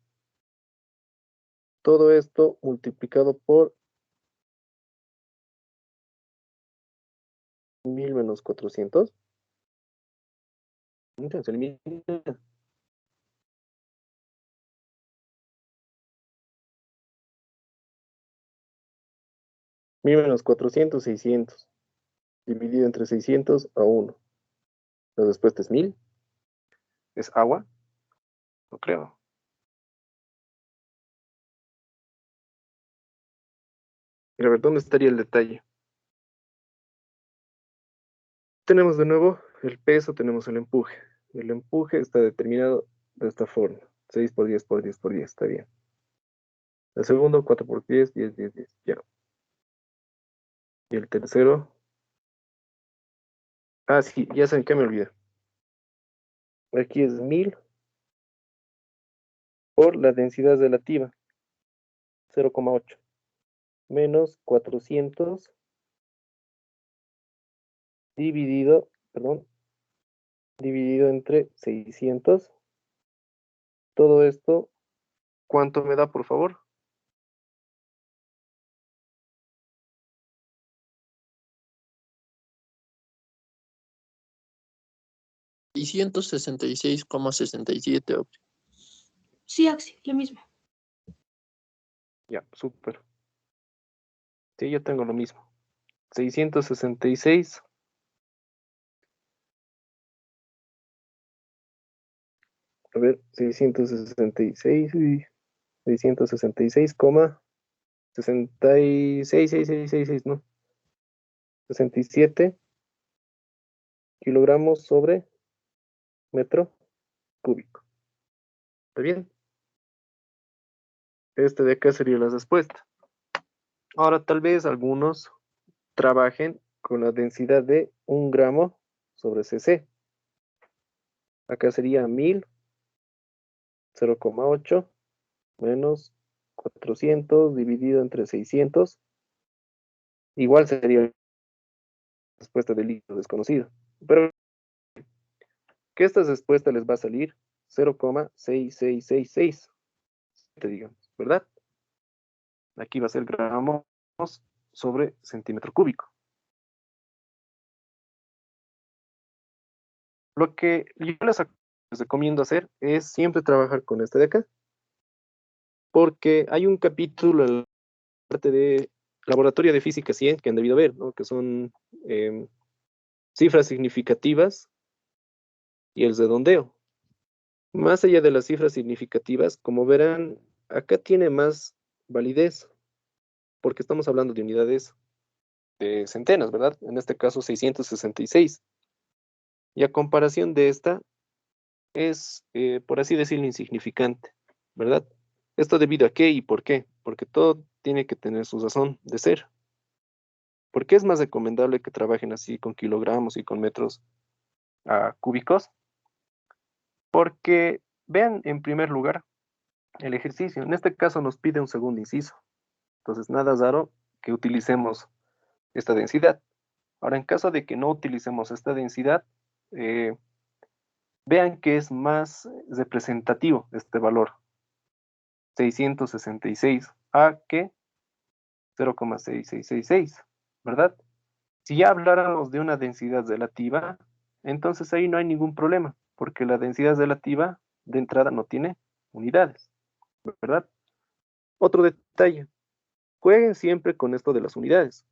todo esto multiplicado por 1000 menos 400. Mira, se elimina. 1000 menos 400, 600. Dividido entre 600 a 1. La respuesta es 1000. ¿Es agua? No creo. Y a ver, ¿dónde estaría el detalle? Tenemos de nuevo el peso, tenemos el empuje. El empuje está determinado de esta forma. 6 por 10 por 10 por 10, está bien. El segundo, 4 por 10, 10, 10, 10, ya. Y el tercero. Ah, sí, ya saben que me olvidé. Aquí es 1000 por la densidad relativa, 0,8. Menos 400 dividido, perdón, dividido entre 600. Todo esto, ¿cuánto me da, por favor? 666,67. Sí, Axi, lo mismo. Ya, súper. Sí, yo tengo lo mismo. 666. A ver, 666 y 666, 66, 66, ¿no? 67 kilogramos sobre metro cúbico. ¿Está bien? Este de acá sería la respuesta. Ahora tal vez algunos trabajen con la densidad de 1 gramo sobre cc. Acá sería 1000, 0,8 menos 400 dividido entre 600. Igual sería la respuesta del líquido desconocido. Pero que esta respuesta les va a salir 0,6666, digamos, ¿verdad? Aquí va a ser gramos sobre centímetro cúbico. Lo que yo les recomiendo hacer es siempre trabajar con este de acá, porque hay un capítulo en la parte de laboratorio de física 100 que han debido ver, ¿no? Que son cifras significativas y el redondeo. Más allá de las cifras significativas, como verán, acá tiene más validez, porque estamos hablando de unidades de centenas, ¿verdad? En este caso 666. Y a comparación de esta, es, por así decirlo, insignificante, ¿verdad? ¿Esto debido a qué y por qué? Porque todo tiene que tener su razón de ser. ¿Por qué es más recomendable que trabajen así con kilogramos y con metros cúbicos? Porque vean en primer lugar el ejercicio. En este caso nos pide un segundo inciso. Entonces, nada raro que utilicemos esta densidad. Ahora, en caso de que no utilicemos esta densidad, vean que es más representativo este valor, 666 a que 0,6666, ¿verdad? Si ya habláramos de una densidad relativa, entonces ahí no hay ningún problema, porque la densidad relativa de entrada no tiene unidades, ¿verdad? Otro detalle, jueguen siempre con esto de las unidades.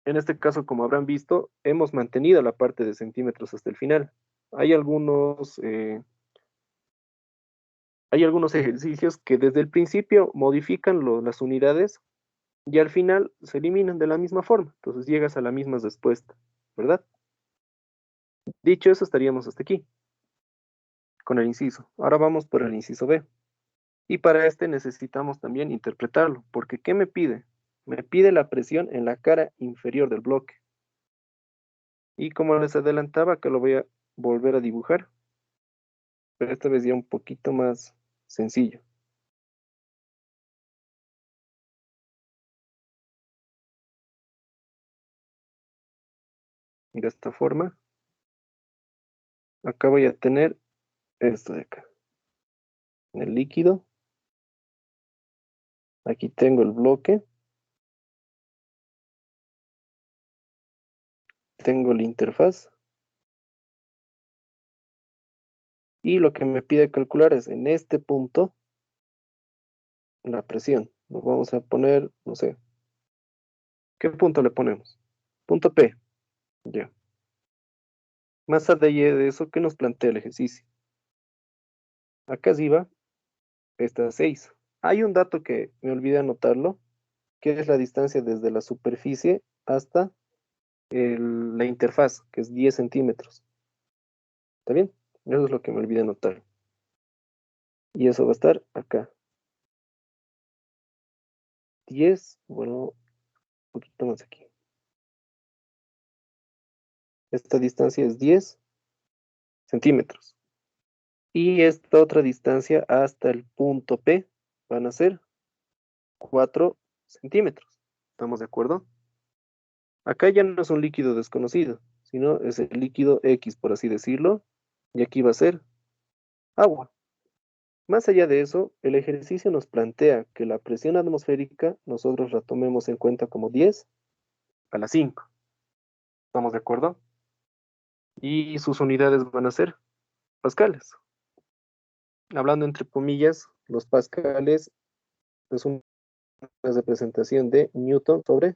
En este caso, como habrán visto, hemos mantenido la parte de centímetros hasta el final. Hay algunos ejercicios que desde el principio modifican las unidades y al final se eliminan de la misma forma. Entonces llegas a la misma respuesta, ¿verdad? Dicho eso, estaríamos hasta aquí con el inciso. Ahora vamos por el inciso B. Y para este necesitamos también interpretarlo, porque ¿qué me pide? Me pide la presión en la cara inferior del bloque. Y como les adelantaba, que lo voy a volver a dibujar, pero esta vez ya un poquito más sencillo. De esta forma, acá voy a tener esto de acá. El líquido Aquí tengo el bloque. Tengo la interfaz. Y lo que me pide calcular es en este punto la presión. Nos vamos a poner, no sé. ¿Qué punto le ponemos? Punto P. Ya. Más allá de eso, ¿qué nos plantea el ejercicio? Acá arriba está 6. Hay un dato que me olvidé anotarlo, que es la distancia desde la superficie hasta la interfaz, que es 10 centímetros. ¿Está bien? Eso es lo que me olvidé anotar. Y eso va a estar acá. 10, bueno, un poquito más aquí. Esta distancia es 10 centímetros. Y esta otra distancia hasta el punto P van a ser 4 centímetros. ¿Estamos de acuerdo? Acá ya no es un líquido desconocido, sino es el líquido X, por así decirlo. Y aquí va a ser agua. Más allá de eso, el ejercicio nos plantea que la presión atmosférica nosotros la tomemos en cuenta como 10 a la 5. ¿Estamos de acuerdo? Y sus unidades van a ser pascales. Hablando entre comillas, los pascales es una representación de Newton sobre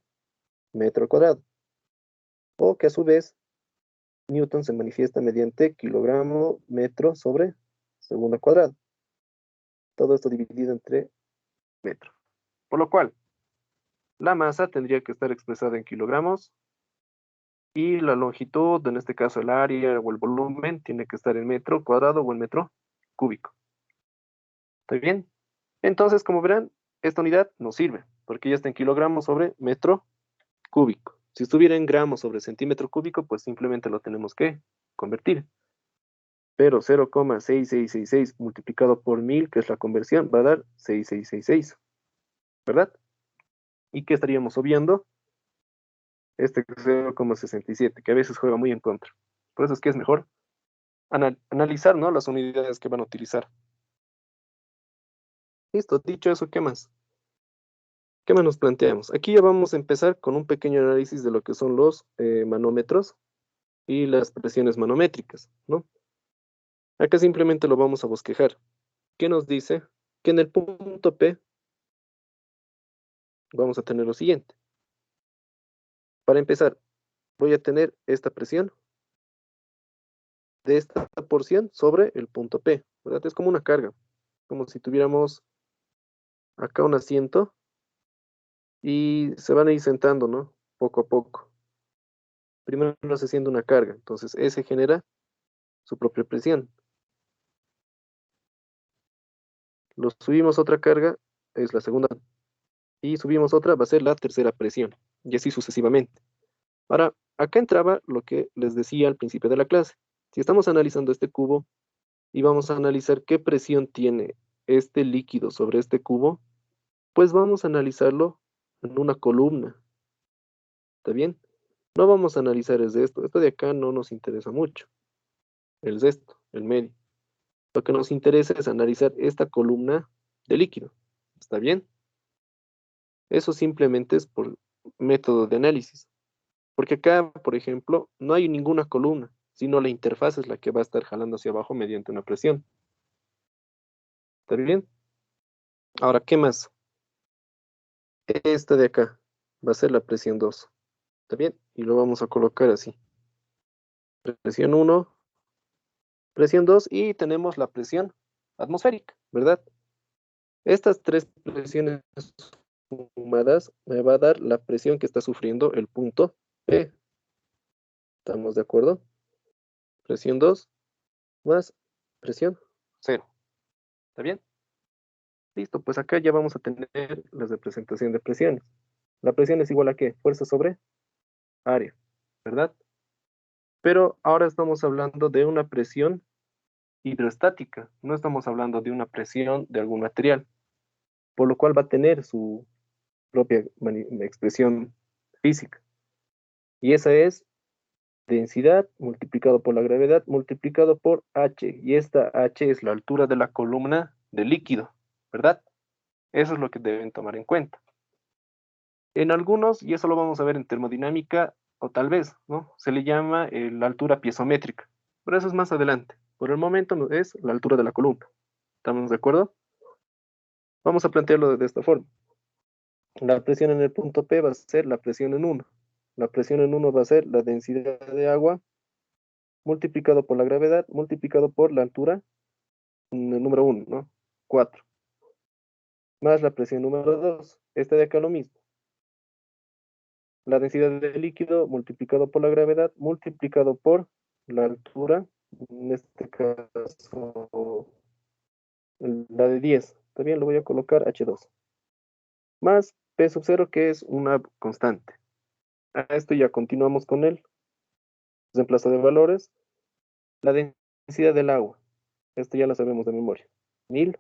metro cuadrado. O que a su vez, Newton se manifiesta mediante kilogramo metro sobre segundo cuadrado. Todo esto dividido entre metro. Por lo cual, la masa tendría que estar expresada en kilogramos y la longitud, en este caso el área o el volumen, tiene que estar en metro cuadrado o en metro cúbico. ¿Está bien? Entonces, como verán, esta unidad nos sirve, porque ya está en kilogramos sobre metro cúbico. Si estuviera en gramos sobre centímetro cúbico, pues simplemente lo tenemos que convertir. Pero 0,6666 multiplicado por 1000, que es la conversión, va a dar 6666, ¿verdad? ¿Y qué estaríamos obviando? Este 0,67, que a veces juega muy en contra. Por eso es que es mejor analizar, ¿no?, las unidades que van a utilizar. Listo, dicho eso, ¿qué más? ¿Qué más nos planteamos? Aquí ya vamos a empezar con un pequeño análisis de lo que son los manómetros y las presiones manométricas, ¿no? Acá simplemente lo vamos a bosquejar. ¿Qué nos dice? Que en el punto P vamos a tener lo siguiente. Para empezar, voy a tener esta presión de esta porción sobre el punto P, ¿verdad? Es como una carga, como si tuviéramos acá un asiento y se van a ir sentando, ¿no? Poco a poco. Primero se siente una carga, entonces ese genera su propia presión. Lo subimos otra carga, es la segunda, y subimos otra, va a ser la tercera presión, y así sucesivamente. Ahora, acá entraba lo que les decía al principio de la clase. Si estamos analizando este cubo y vamos a analizar qué presión tiene este líquido sobre este cubo, pues vamos a analizarlo en una columna. ¿Está bien? No vamos a analizar es esto. Esto de acá no nos interesa mucho. Es esto, el medio. Lo que nos interesa es analizar esta columna de líquido. ¿Está bien? Eso simplemente es por método de análisis. Porque acá, por ejemplo, no hay ninguna columna, sino la interfaz es la que va a estar jalando hacia abajo mediante una presión. ¿Está bien? Ahora, ¿qué más? Esta de acá va a ser la presión 2. ¿Está bien? Y lo vamos a colocar así. Presión 1, presión 2 y tenemos la presión atmosférica, ¿verdad? Estas tres presiones sumadas me va a dar la presión que está sufriendo el punto P. ¿Estamos de acuerdo? Presión 2 más presión 0. ¿Está bien? Listo, pues acá ya vamos a tener la representación de presiones. La presión es igual a ¿qué? Fuerza sobre área, ¿verdad? Pero ahora estamos hablando de una presión hidrostática, no estamos hablando de una presión de algún material, por lo cual va a tener su propia expresión física. Y esa es densidad multiplicado por la gravedad multiplicado por H. Y esta H es la altura de la columna del líquido, ¿verdad? Eso es lo que deben tomar en cuenta. En algunos, y eso lo vamos a ver en termodinámica, o tal vez, ¿no? Se le llama la altura piezométrica, pero eso es más adelante. Por el momento es la altura de la columna. ¿Estamos de acuerdo? Vamos a plantearlo de esta forma. La presión en el punto P va a ser la presión en 1. La presión en 1 va a ser la densidad de agua multiplicado por la gravedad, multiplicado por la altura, el número 1, ¿no? 4. Más la presión número 2. Esta de acá lo mismo. La densidad del líquido multiplicado por la gravedad, multiplicado por la altura, en este caso, la de 10. También lo voy a colocar H2. Más P sub 0, que es una constante. A esto ya continuamos con el reemplazo de valores. La densidad del agua. Esto ya lo sabemos de memoria. 1000.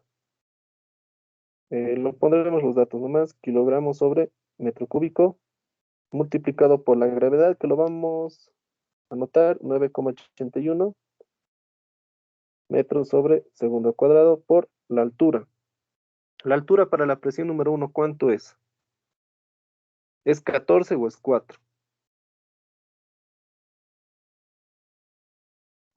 Lo pondremos los datos nomás. Kilogramos sobre metro cúbico multiplicado por la gravedad, que lo vamos a anotar, 9,81 metros sobre segundo al cuadrado por la altura. La altura para la presión número 1, ¿cuánto es? ¿Es 14 o es 4?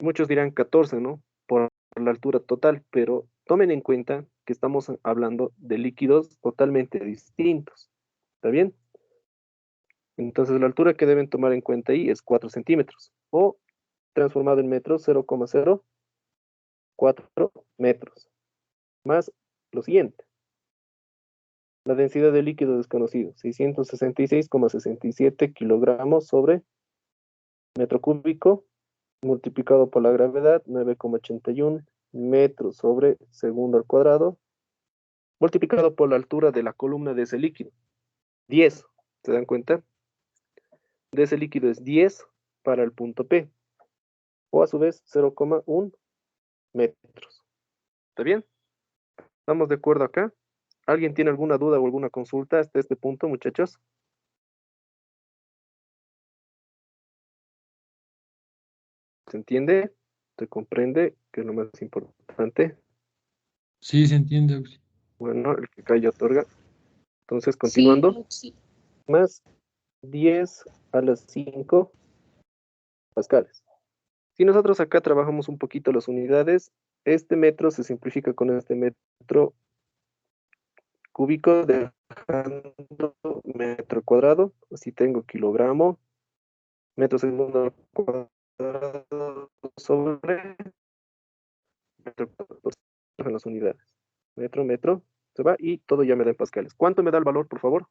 Muchos dirán 14, ¿no? Por la altura total, pero tomen en cuenta que estamos hablando de líquidos totalmente distintos. ¿Está bien? Entonces la altura que deben tomar en cuenta ahí es 4 centímetros, o transformado en metros, 0,04 metros. Más lo siguiente. La densidad de líquido desconocido, 666,67 kilogramos sobre metro cúbico, multiplicado por la gravedad, 9,81 metros sobre segundo al cuadrado, multiplicado por la altura de la columna de ese líquido, 10, ¿se dan cuenta? De ese líquido es 10 para el punto P, o a su vez 0,1 metros. ¿Está bien? ¿Estamos de acuerdo acá? ¿Alguien tiene alguna duda o alguna consulta hasta este punto, muchachos? ¿Se entiende? ¿Se comprende? Que es lo más importante. Sí, se entiende, Auxi. Bueno, el que calla otorga. Entonces, Sí, continuando, sí. más 10 a las 5 pascales. Si nosotros acá trabajamos un poquito las unidades, este metro se simplifica con este metro cúbico, dejando metro cuadrado. Así tengo kilogramo, metro segundo al cuadrado sobre metro cuadrado en las unidades. Metro, metro, se va y todo ya me da en pascales. ¿Cuánto me da el valor, por favor?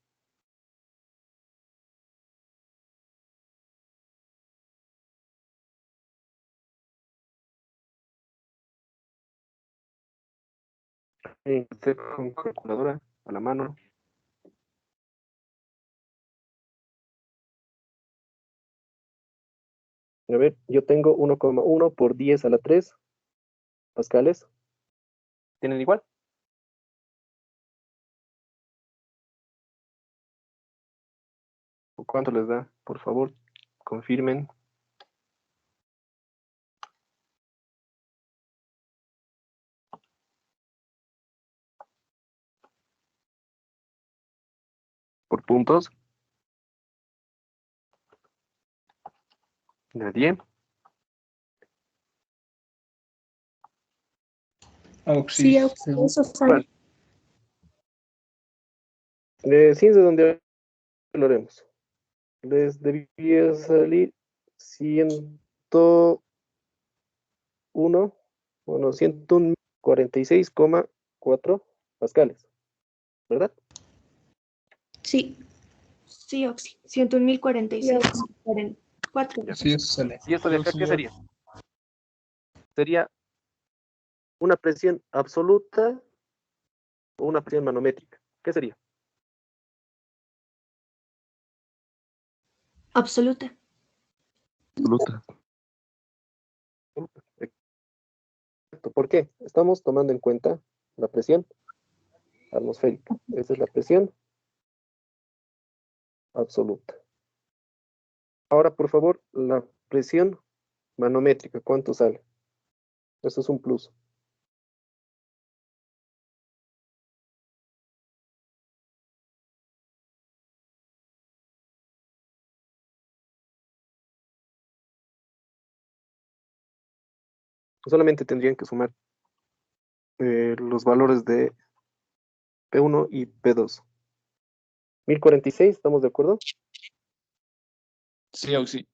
Con calculadora a la mano. A ver, yo tengo 1,1 por 10 a la 3 pascales. ¿Tienen igual? ¿O cuánto les da? Por favor, confirmen. Por puntos. Nadie. Sí, Auxi. eso sale. Ciencia, ¿dónde lo haremos? Les debía salir 101, bueno, 146,4 pascales, ¿verdad? Sí. Sí, Oxi. 101.046.4. Ya. Sí, eso sale. ¿Y esto de acá qué sería? Sería una presión absoluta o una presión manométrica. ¿Qué sería? Absoluta. Absoluta. Exacto. ¿Por qué? Estamos tomando en cuenta la presión atmosférica. Esa es la presión absoluta. Ahora, por favor, la presión manométrica, ¿cuánto sale? Eso es un plus. Solamente tendrían que sumar los valores de P1 y P2. 1046, ¿estamos de acuerdo? Sí, Auxi.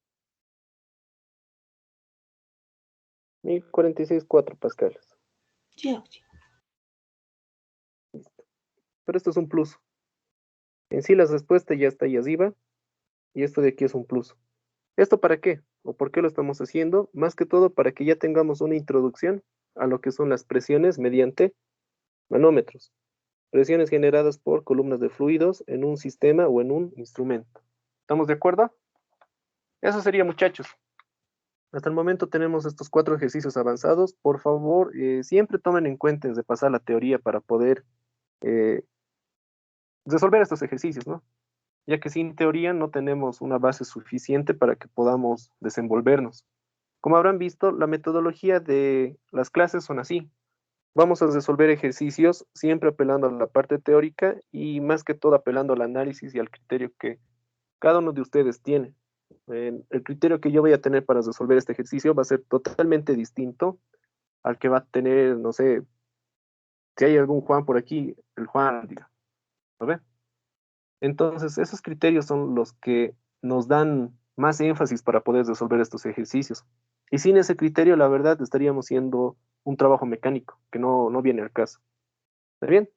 1046, 4 pascales. Sí, Auxi. Pero esto es un plus. En sí la respuesta ya está ahí arriba, y esto de aquí es un plus. ¿Esto para qué? ¿O por qué lo estamos haciendo? Más que todo para que ya tengamos una introducción a lo que son las presiones mediante manómetros. Presiones generadas por columnas de fluidos en un sistema o en un instrumento. ¿Estamos de acuerdo? Eso sería, muchachos. Hasta el momento tenemos estos 4 ejercicios avanzados. Por favor, siempre tomen en cuenta de pasar la teoría para poder resolver estos ejercicios, ¿no? Ya que sin teoría no tenemos una base suficiente para que podamos desenvolvernos. Como habrán visto, la metodología de las clases son así. Vamos a resolver ejercicios siempre apelando a la parte teórica y más que todo apelando al análisis y al criterio que cada uno de ustedes tiene. El criterio que yo voy a tener para resolver este ejercicio va a ser totalmente distinto al que va a tener, no sé, si hay algún Juan por aquí, el Juan, diga, ¿no ve? Entonces, esos criterios son los que nos dan más énfasis para poder resolver estos ejercicios. Y sin ese criterio, la verdad, estaríamos haciendo un trabajo mecánico, que no viene al caso. ¿Está bien?